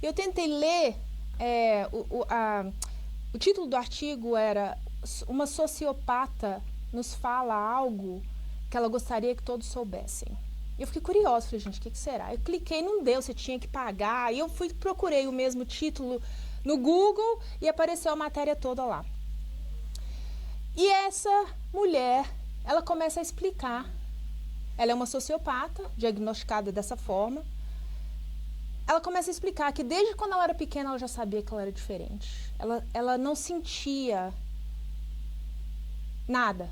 Eu tentei ler, o título do artigo era "Uma sociopata nos fala algo que ela gostaria que todos soubessem". E eu fiquei curiosa, falei, gente, o que será? Eu cliquei, não deu, você tinha que pagar. E eu procurei o mesmo título no Google e apareceu a matéria toda lá. E essa mulher, ela começa a explicar. Ela é uma sociopata, diagnosticada dessa forma. Ela começa a explicar que desde quando ela era pequena, ela já sabia que ela era diferente. Ela não sentia nada.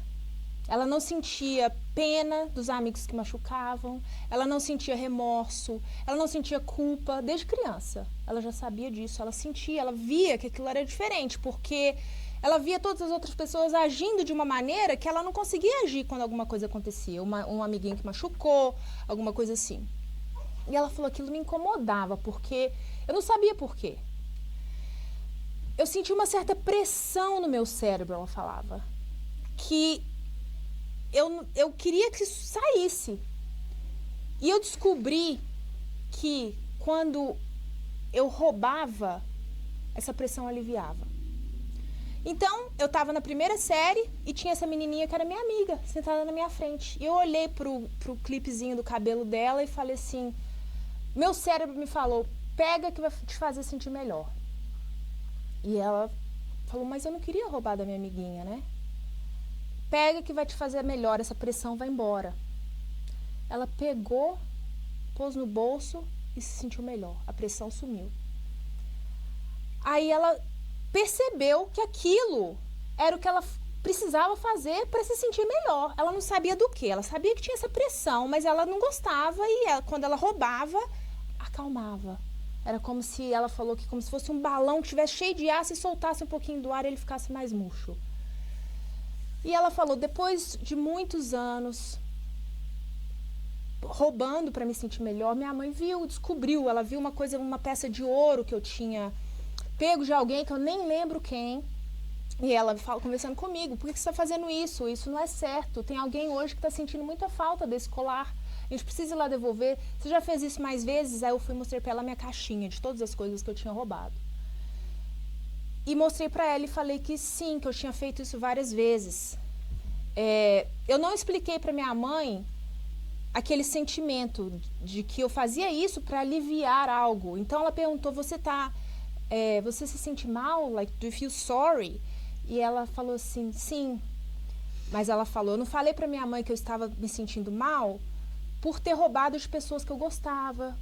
Ela não sentia pena dos amigos que machucavam, ela não sentia remorso, ela não sentia culpa desde criança. Ela já sabia disso, ela sentia, ela via que aquilo era diferente, porque ela via todas as outras pessoas agindo de uma maneira que ela não conseguia agir quando alguma coisa acontecia, um amiguinho que machucou, alguma coisa assim. E ela falou que aquilo me incomodava, porque eu não sabia por quê. Eu senti uma certa pressão no meu cérebro, ela falava, que eu queria que isso saísse. E eu descobri que quando eu roubava, essa pressão aliviava. Então, eu estava na primeira série e tinha essa menininha que era minha amiga, sentada na minha frente. E eu olhei pro clipezinho do cabelo dela e falei assim, meu cérebro me falou, pega que vai te fazer sentir melhor. E ela falou, mas eu não queria roubar da minha amiguinha, né? Pega que vai te fazer melhor, essa pressão vai embora. Ela pegou, pôs no bolso e se sentiu melhor. A pressão sumiu. Aí ela percebeu que aquilo era o que ela precisava fazer para se sentir melhor. Ela não sabia do que, ela sabia que tinha essa pressão, mas ela não gostava e quando ela roubava, acalmava. Era como se, ela falou que como se fosse um balão que estivesse cheio de ar, se soltasse um pouquinho do ar ele ficasse mais murcho. E ela falou, depois de muitos anos roubando para me sentir melhor, minha mãe descobriu, ela viu uma peça de ouro que eu tinha pego de alguém que eu nem lembro quem. E ela conversando comigo, por que você está fazendo isso? Isso não é certo. Tem alguém hoje que está sentindo muita falta desse colar. A gente precisa ir lá devolver. Você já fez isso mais vezes? Aí eu fui mostrar para ela a minha caixinha de todas as coisas que eu tinha roubado. E mostrei para ela e falei que sim, que eu tinha feito isso várias vezes. Eu não expliquei para minha mãe aquele sentimento de que eu fazia isso para aliviar algo. Então ela perguntou, você se sente mal? Like, do you feel sorry? E ela falou assim, sim. Mas ela falou, eu não falei para minha mãe que eu estava me sentindo mal por ter roubado de pessoas que eu gostava,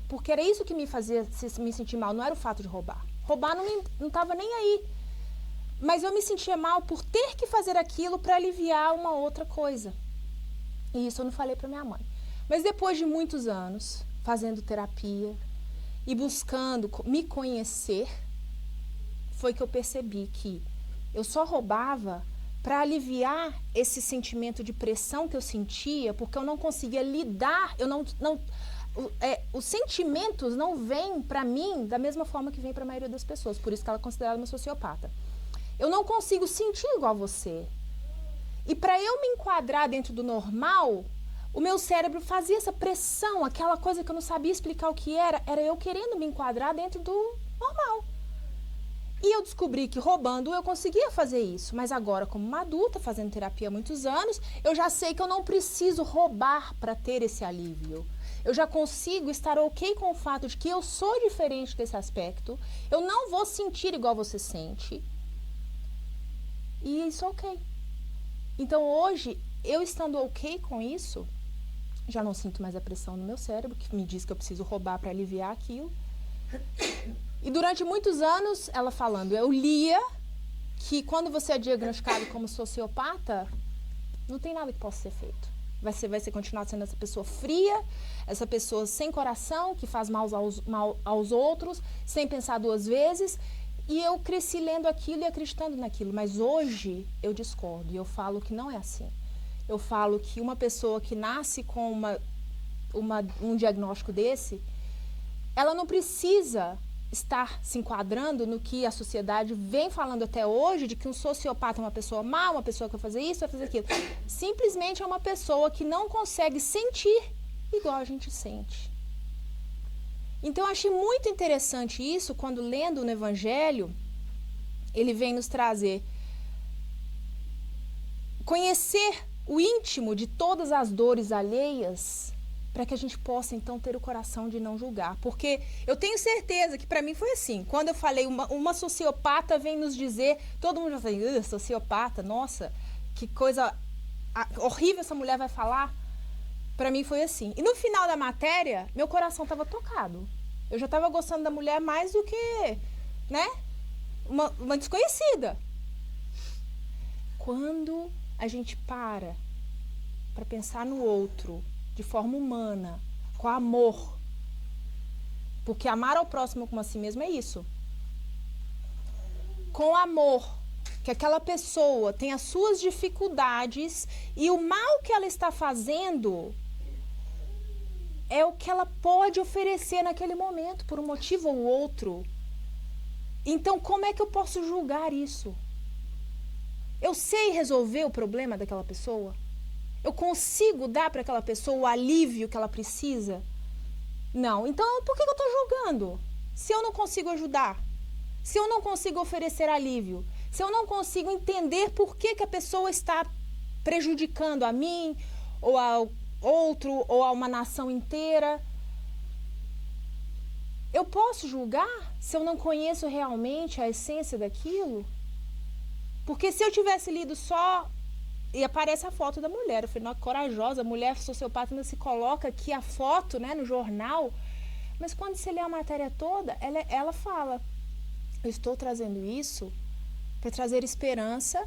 porque era isso que me fazia me sentir mal, não era o fato de roubar. Roubar não estava nem aí. Mas eu me sentia mal por ter que fazer aquilo para aliviar uma outra coisa. E isso eu não falei para minha mãe. Mas depois de muitos anos, fazendo terapia e buscando me conhecer, foi que eu percebi que eu só roubava para aliviar esse sentimento de pressão que eu sentia, porque eu não conseguia lidar, os sentimentos não vêm para mim da mesma forma que vem para a maioria das pessoas, por isso que ela é considerada uma sociopata. Eu não consigo sentir igual você. E para eu me enquadrar dentro do normal, o meu cérebro fazia essa pressão, aquela coisa que eu não sabia explicar o que era eu querendo me enquadrar dentro do normal. E eu descobri que roubando eu conseguia fazer isso, mas agora como uma adulta, fazendo terapia há muitos anos, eu já sei que eu não preciso roubar para ter esse alívio. Eu já consigo estar ok com o fato de que eu sou diferente desse aspecto, eu não vou sentir igual você sente, e isso é ok. Então hoje, eu estando ok com isso, já não sinto mais a pressão no meu cérebro, que me diz que eu preciso roubar para aliviar aquilo. E durante muitos anos, ela falando, eu lia que quando você é diagnosticado como sociopata, não tem nada que possa ser feito. Vai ser continuar sendo essa pessoa fria, essa pessoa sem coração, que faz mal aos outros, sem pensar duas vezes. E eu cresci lendo aquilo e acreditando naquilo. Mas hoje eu discordo e eu falo que não é assim. Eu falo que uma pessoa que nasce com um diagnóstico desse, ela não precisa estar se enquadrando no que a sociedade vem falando até hoje, de que um sociopata é uma pessoa má, uma pessoa que vai fazer isso, vai fazer aquilo. Simplesmente é uma pessoa que não consegue sentir igual a gente sente. Então eu achei muito interessante isso, quando lendo no Evangelho, ele vem nos trazer conhecer o íntimo de todas as dores alheias, para que a gente possa, então, ter o coração de não julgar. Porque eu tenho certeza que para mim foi assim. Quando eu falei, uma sociopata vem nos dizer, todo mundo já fala, sociopata, nossa, que coisa horrível essa mulher vai falar. Para mim foi assim. E no final da matéria, meu coração estava tocado. Eu já estava gostando da mulher mais do que, né, uma desconhecida. Quando a gente para pensar no outro, de forma humana, com amor. Porque amar ao próximo como a si mesmo é isso. Com amor, que aquela pessoa tem as suas dificuldades e o mal que ela está fazendo é o que ela pode oferecer naquele momento, por um motivo ou outro. Então, como é que eu posso julgar isso? Eu sei resolver o problema daquela pessoa? Eu consigo dar para aquela pessoa o alívio que ela precisa? Não. Então, por que eu estou julgando? Se eu não consigo ajudar? Se eu não consigo oferecer alívio? Se eu não consigo entender por que a pessoa está prejudicando a mim, ou ao outro, ou a uma nação inteira? Eu posso julgar se eu não conheço realmente a essência daquilo? Porque se eu tivesse lido só... E aparece a foto da mulher. Eu falei, não, corajosa, a mulher sociopata ainda se coloca aqui a foto, né, no jornal. Mas quando você lê a matéria toda, ela fala, Eu estou trazendo isso para trazer esperança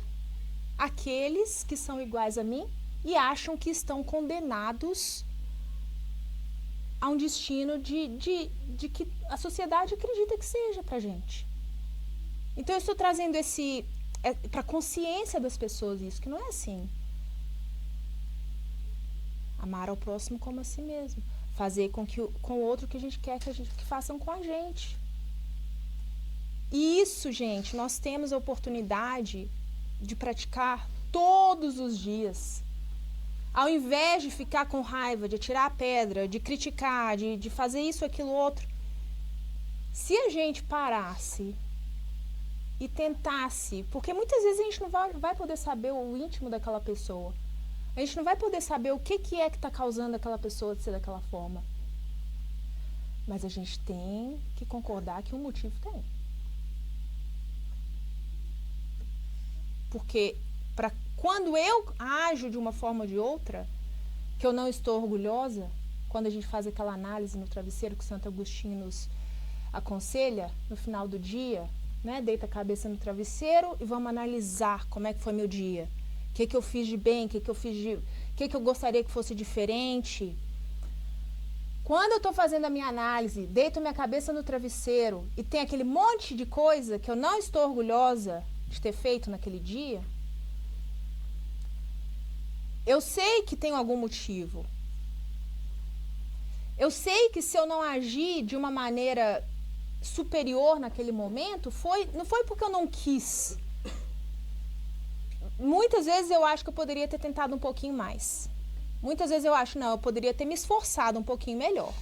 àqueles que são iguais a mim e acham que estão condenados a um destino de que a sociedade acredita que seja pra gente. Então eu estou trazendo para a consciência das pessoas isso, que não é assim. Amar ao próximo como a si mesmo. Fazer com o outro que a gente quer que façam com a gente. E isso, gente, nós temos a oportunidade de praticar todos os dias. Ao invés de ficar com raiva, de atirar a pedra, de criticar, de fazer isso, aquilo, outro. Se a gente parasse e tentasse, porque muitas vezes a gente não vai poder saber o íntimo daquela pessoa. A gente não vai poder saber o que é que está causando aquela pessoa de ser daquela forma. Mas a gente tem que concordar que um motivo tem. Porque quando eu ajo de uma forma ou de outra, que eu não estou orgulhosa, quando a gente faz aquela análise no travesseiro que Santo Agostinho nos aconselha, no final do dia, né, deita a cabeça no travesseiro e vamos analisar como é que foi meu dia. O que eu fiz de bem, o que eu gostaria que fosse diferente. Quando eu estou fazendo a minha análise, deito minha cabeça no travesseiro e tem aquele monte de coisa que eu não estou orgulhosa de ter feito naquele dia, eu sei que tem algum motivo. Eu sei que se eu não agir de uma maneira superior naquele momento, não foi porque eu não quis. Muitas vezes eu acho que eu poderia ter tentado um pouquinho mais. Muitas vezes eu acho, não, eu poderia ter me esforçado um pouquinho melhor.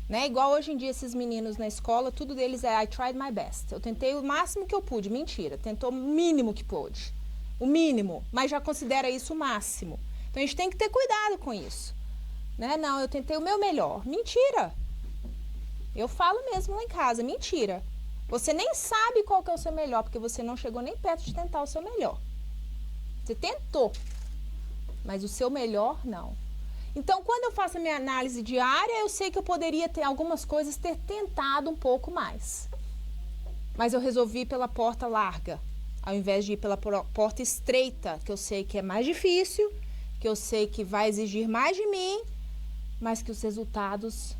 Né? Igual hoje em dia esses meninos na escola, tudo deles é I tried my best. Eu tentei o máximo que eu pude. Mentira, tentou o mínimo que pôde. O mínimo, mas já considera isso o máximo. Então a gente tem que ter cuidado com isso. Né? Não, eu tentei o meu melhor. Mentira. Eu falo mesmo lá em casa, mentira. Você nem sabe qual que é o seu melhor, porque você não chegou nem perto de tentar o seu melhor. Você tentou, mas o seu melhor, não. Então, quando eu faço a minha análise diária, eu sei que eu poderia ter algumas coisas, ter tentado um pouco mais. Mas eu resolvi ir pela porta larga, ao invés de ir pela porta estreita, que eu sei que é mais difícil, que eu sei que vai exigir mais de mim, mas que os resultados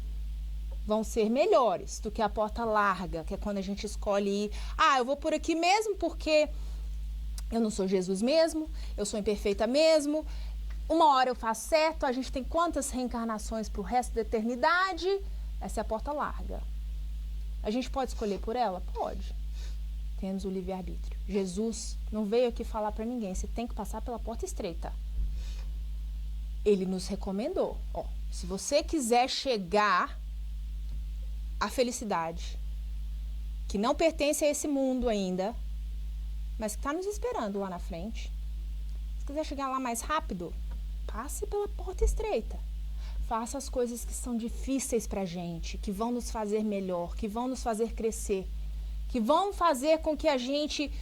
vão ser melhores do que a porta larga, que é quando a gente escolhe ir. Eu vou por aqui mesmo porque eu não sou Jesus mesmo, eu sou imperfeita mesmo. Uma hora eu faço certo, a gente tem quantas reencarnações para o resto da eternidade? Essa é a porta larga. A gente pode escolher por ela? Pode. Temos o livre-arbítrio. Jesus não veio aqui falar para ninguém, você tem que passar pela porta estreita. Ele nos recomendou. Se você quiser chegar à felicidade, que não pertence a esse mundo ainda, mas que está nos esperando lá na frente, se quiser chegar lá mais rápido, passe pela porta estreita. Faça as coisas que são difíceis pra gente, que vão nos fazer melhor, que vão nos fazer crescer, que vão fazer com que a gente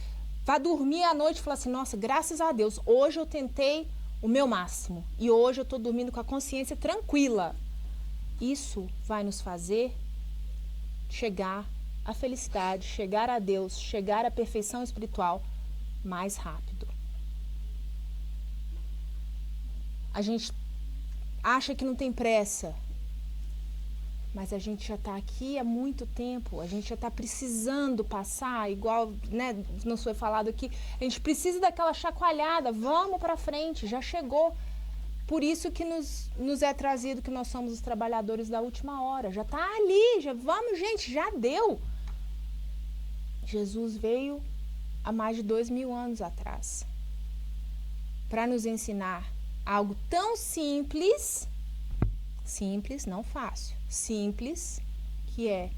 vá dormir à noite e falar assim, nossa, graças a Deus, hoje eu tentei o meu máximo e hoje eu estou dormindo com a consciência tranquila. Isso vai nos fazer chegar à felicidade, chegar a Deus, chegar à perfeição espiritual mais rápido. A gente acha que não tem pressa, mas a gente já está aqui há muito tempo, a gente já está precisando passar, igual, né, não foi falado aqui, a gente precisa daquela chacoalhada, vamos para frente, já chegou. Por isso que nos é trazido que nós somos os trabalhadores da última hora, já está ali, vamos gente, já deu. Jesus veio há mais de 2000 anos atrás para nos ensinar algo tão simples, não fácil, simples, que é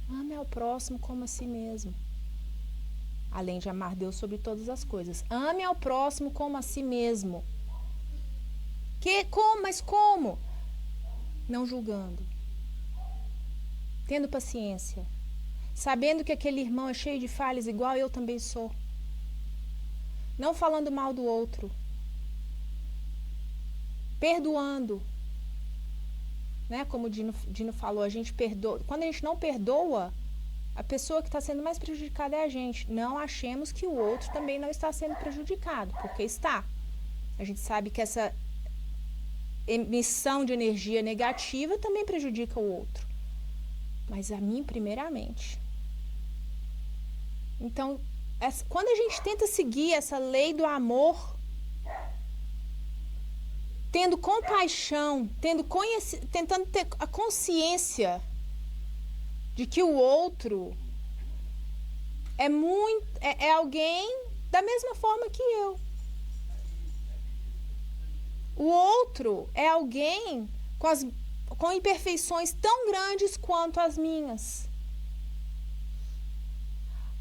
ame ao próximo como a si mesmo. Além de amar Deus sobre todas as coisas. Ame ao próximo como a si mesmo. Mas como? Não julgando. Tendo paciência. Sabendo que aquele irmão é cheio de falhas igual eu também sou. Não falando mal do outro. Perdoando. Né? Como o Dino falou, a gente perdoa. Quando a gente não perdoa, a pessoa que está sendo mais prejudicada é a gente. Não achemos que o outro também não está sendo prejudicado, porque está. A gente sabe que essa emissão de energia negativa também prejudica o outro. Mas a mim, primeiramente. Então, quando a gente tenta seguir essa lei do amor, tendo compaixão, tentando ter a consciência de que o outro é alguém da mesma forma que eu. O outro é alguém com imperfeições tão grandes quanto as minhas.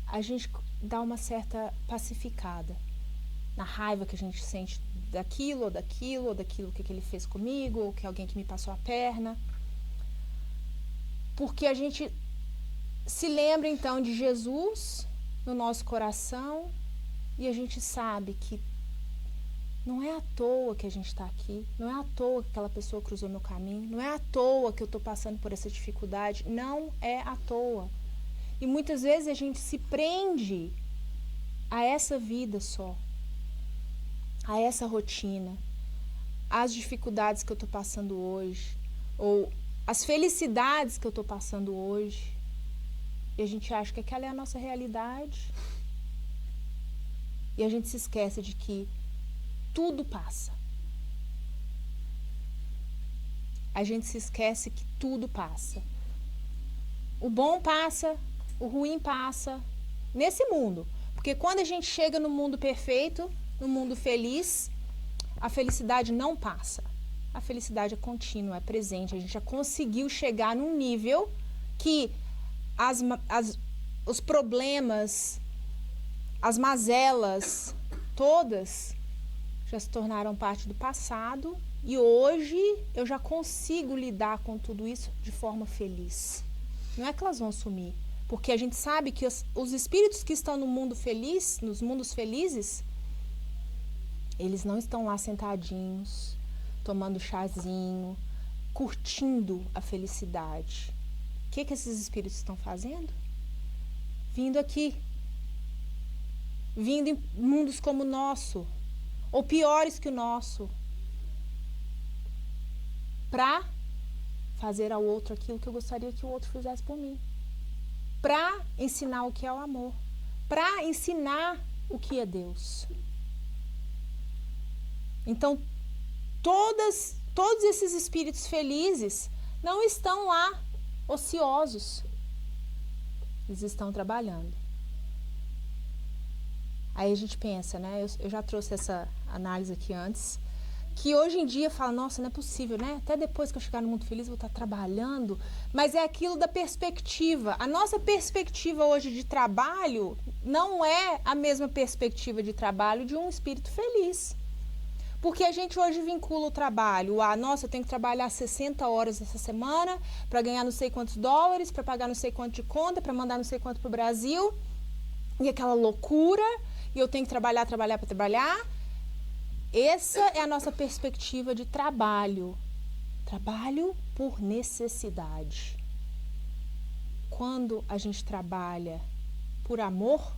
A gente dá uma certa pacificada na raiva que a gente sente daquilo que ele fez comigo, ou que alguém que me passou a perna. Porque a gente se lembra então de Jesus no nosso coração e a gente sabe que não é à toa que a gente está aqui, não é à toa que aquela pessoa cruzou meu caminho, não é à toa que eu estou passando por essa dificuldade, não é à toa. E muitas vezes a gente se prende a essa vida só, a essa rotina, às dificuldades que eu estou passando hoje, ou as felicidades que eu estou passando hoje. E a gente acha que aquela é a nossa realidade. E a gente se esquece de que tudo passa. A gente se esquece que tudo passa. O bom passa, o ruim passa, nesse mundo. Porque quando a gente chega no mundo perfeito, no mundo feliz, a felicidade não passa. A felicidade é contínua, é presente. A gente já conseguiu chegar num nível que os problemas, as mazelas, todas já se tornaram parte do passado e hoje eu já consigo lidar com tudo isso de forma feliz. Não é que elas vão sumir, porque a gente sabe que os espíritos que estão no mundo feliz, nos mundos felizes, eles não estão lá sentadinhos, tomando chazinho, curtindo a felicidade. O que esses espíritos estão fazendo? Vindo aqui. Vindo em mundos como o nosso, ou piores que o nosso, para fazer ao outro aquilo que eu gostaria que o outro fizesse por mim. Para ensinar o que é o amor. Para ensinar o que é Deus. Então, todos esses espíritos felizes não estão lá ociosos. Eles estão trabalhando. Aí a gente pensa, né? Eu já trouxe essa análise aqui antes, que hoje em dia fala, nossa, não é possível, né? Até depois que eu chegar no mundo feliz, eu vou estar trabalhando. Mas é aquilo da perspectiva. A nossa perspectiva hoje de trabalho não é a mesma perspectiva de trabalho de um espírito feliz. Porque a gente hoje vincula o trabalho a, nossa, eu tenho que trabalhar 60 horas essa semana para ganhar não sei quantos dólares, para pagar não sei quanto de conta, para mandar não sei quanto para o Brasil. E aquela loucura, e eu tenho que trabalhar para trabalhar. Essa é a nossa perspectiva de trabalho. Trabalho por necessidade. Quando a gente trabalha por amor,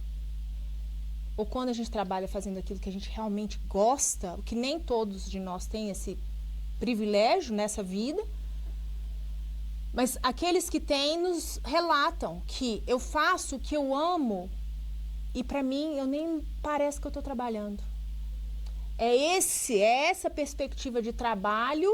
ou quando a gente trabalha fazendo aquilo que a gente realmente gosta, o que nem todos de nós têm esse privilégio nessa vida, mas aqueles que têm nos relatam que eu faço o que eu amo e para mim eu nem parece que eu estou trabalhando. É essa perspectiva de trabalho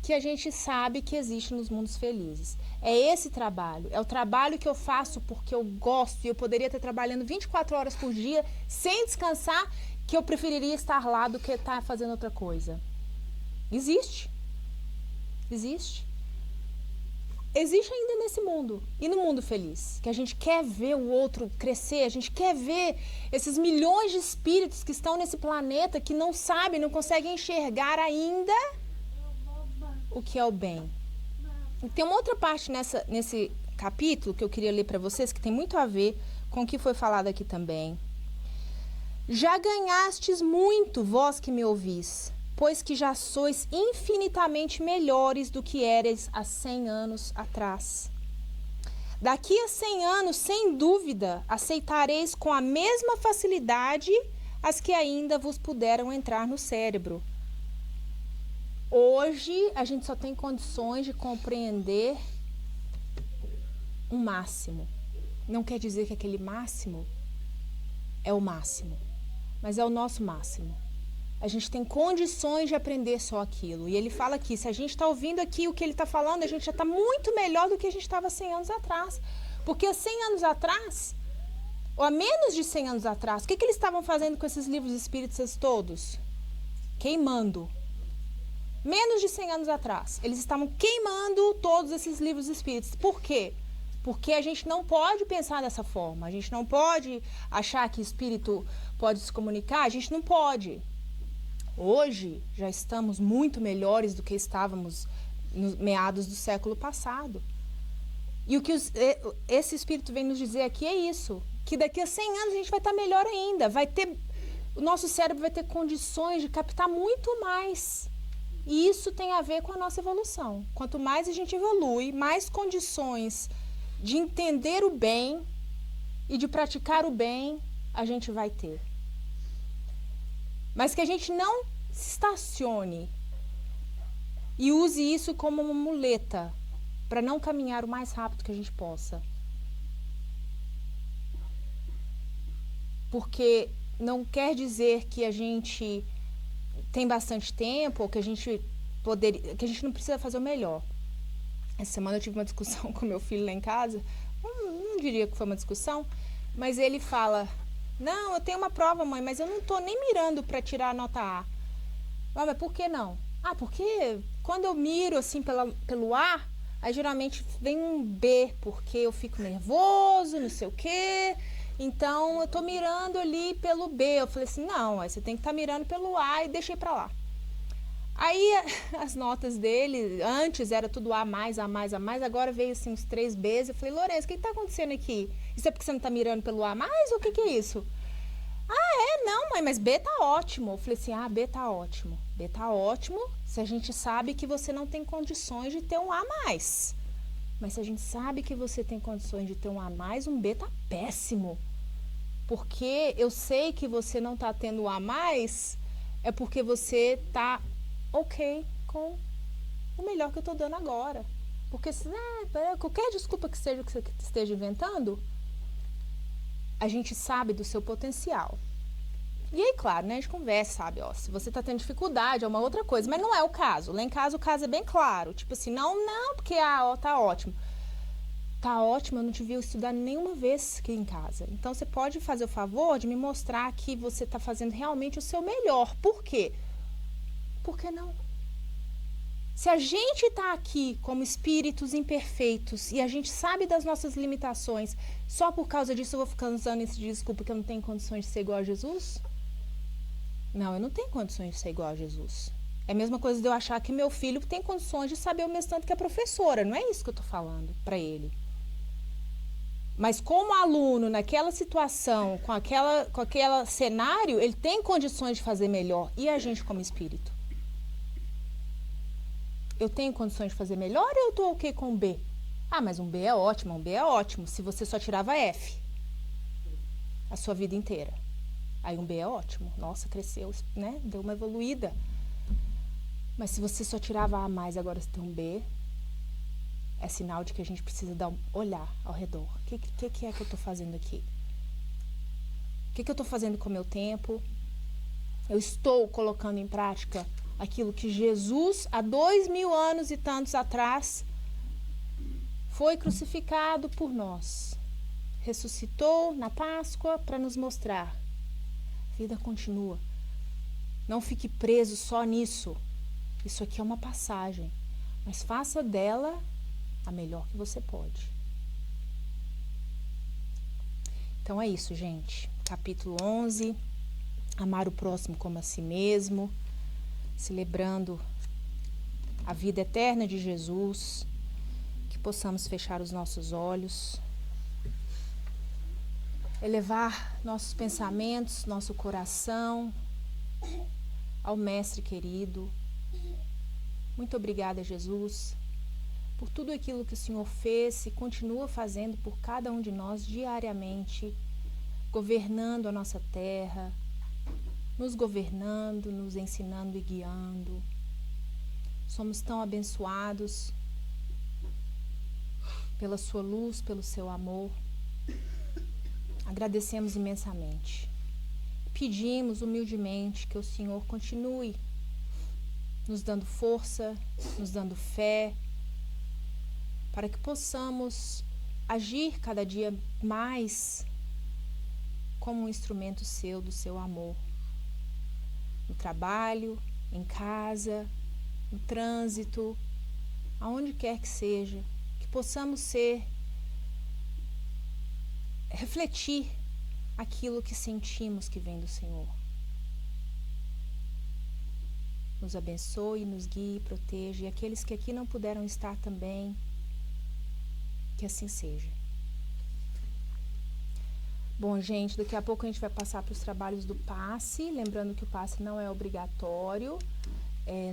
que a gente sabe que existe nos mundos felizes. É esse trabalho, é o trabalho que eu faço porque eu gosto e eu poderia estar trabalhando 24 horas por dia sem descansar, que eu preferiria estar lá do que estar fazendo outra coisa. Existe. Existe. Existe ainda nesse mundo, e no mundo feliz, que a gente quer ver o outro crescer, a gente quer ver esses milhões de espíritos que estão nesse planeta que não sabem, não conseguem enxergar ainda o que é o bem. E tem uma outra parte nesse capítulo que eu queria ler para vocês, que tem muito a ver com o que foi falado aqui também. Já ganhastes muito, vós que me ouvis, pois que já sois infinitamente melhores do que éreis há 100 anos atrás. Daqui a 100 anos, sem dúvida, aceitareis com a mesma facilidade as que ainda vos puderam entrar no cérebro. Hoje, a gente só tem condições de compreender um máximo. Não quer dizer que aquele máximo é o máximo, mas é o nosso máximo. A gente tem condições de aprender só aquilo. E ele fala aqui, se a gente está ouvindo aqui o que ele está falando, a gente já está muito melhor do que a gente estava 100 anos atrás. Porque há 100 anos atrás, ou há menos de 100 anos atrás, o que eles estavam fazendo com esses livros espíritas todos? Queimando. Menos de 100 anos atrás, eles estavam queimando todos esses livros espíritas. Por quê? Porque a gente não pode pensar dessa forma. A gente não pode achar que espírito pode se comunicar. A gente não pode. Hoje, já estamos muito melhores do que estávamos nos meados do século passado. E o que esse Espírito vem nos dizer aqui é isso, que daqui a 100 anos a gente vai estar melhor ainda, o nosso cérebro vai ter condições de captar muito mais. E isso tem a ver com a nossa evolução. Quanto mais a gente evolui, mais condições de entender o bem e de praticar o bem a gente vai ter. Mas que a gente não se estacione e use isso como uma muleta para não caminhar o mais rápido que a gente possa. Porque não quer dizer que a gente tem bastante tempo ou que a gente não precisa fazer o melhor. Essa semana eu tive uma discussão com meu filho lá em casa. Não diria que foi uma discussão, mas ele fala: não, eu tenho uma prova, mãe, mas eu não estou nem mirando para tirar a nota A. Ah, mas por que não? Ah, porque quando eu miro assim pelo A, aí geralmente vem um B, porque eu fico nervoso, não sei o quê. Então eu tô mirando ali pelo B. Eu falei assim, não, aí você tem que estar mirando pelo A e deixei para lá. Aí as notas dele, antes era tudo A+, agora veio assim uns 3 Bs. Eu falei, Lourenço, o que está acontecendo aqui? Isso é porque você não está mirando pelo A+, ou o que é isso? Ah, não, mãe, mas B tá ótimo. Eu falei assim, B tá ótimo. B tá ótimo se a gente sabe que você não tem condições de ter um A+. Mas se a gente sabe que você tem condições de ter um A+, um B tá péssimo. Porque eu sei que você não tá tendo o A+, é porque você tá ok com o melhor que eu tô dando agora. Porque qualquer desculpa que seja que você esteja inventando, a gente sabe do seu potencial. E aí, claro, né, a gente conversa, sabe, se você tá tendo dificuldade, é uma outra coisa, mas não é o caso. Lá em casa o caso é bem claro, tipo assim, não, porque tá ótimo. Tá ótimo, eu não te vi estudar nenhuma vez aqui em casa. Então, você pode fazer o favor de me mostrar que você tá fazendo realmente o seu melhor. Por quê? Por que não? Se a gente está aqui como espíritos imperfeitos e a gente sabe das nossas limitações, só por causa disso eu vou ficar usando esse desculpa que eu não tenho condições de ser igual a Jesus? Não, eu não tenho condições de ser igual a Jesus. É a mesma coisa de eu achar que meu filho tem condições de saber o mesmo tanto que a professora. Não é isso que eu estou falando para ele. Mas como aluno, naquela situação, com aquele cenário, ele tem condições de fazer melhor. E a gente como espírito? Eu tenho condições de fazer melhor ou eu estou ok com um B? Mas um B é ótimo. Se você só tirava F a sua vida inteira. Aí um B é ótimo. Nossa, cresceu, né? Deu uma evoluída. Mas se você só tirava A+, agora você tem um B, é sinal de que a gente precisa olhar ao redor. O que é que eu estou fazendo aqui? O que eu estou fazendo com o meu tempo? Eu estou colocando em prática aquilo que Jesus, há 2000 anos e tantos atrás, foi crucificado por nós. Ressuscitou na Páscoa para nos mostrar. A vida continua. Não fique preso só nisso. Isso aqui é uma passagem. Mas faça dela a melhor que você pode. Então é isso, gente. Capítulo 11. Amar o próximo como a si mesmo. Celebrando a vida eterna de Jesus, que possamos fechar os nossos olhos, elevar nossos pensamentos, nosso coração ao Mestre querido. Muito obrigada, Jesus, por tudo aquilo que o Senhor fez e continua fazendo por cada um de nós diariamente, governando a nossa terra, nos governando, nos ensinando e guiando. Somos tão abençoados pela sua luz, pelo seu amor. Agradecemos imensamente. Pedimos humildemente que o Senhor continue nos dando força, nos dando fé, para que possamos agir cada dia mais como um instrumento seu, do seu amor. No trabalho, em casa, no trânsito, aonde quer que seja, que possamos refletir aquilo que sentimos que vem do Senhor. Nos abençoe, nos guie, proteja, e aqueles que aqui não puderam estar também, que assim seja. Bom, gente, daqui a pouco a gente vai passar para os trabalhos do passe, lembrando que o passe não é obrigatório,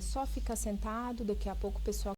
só fica sentado, daqui a pouco o pessoal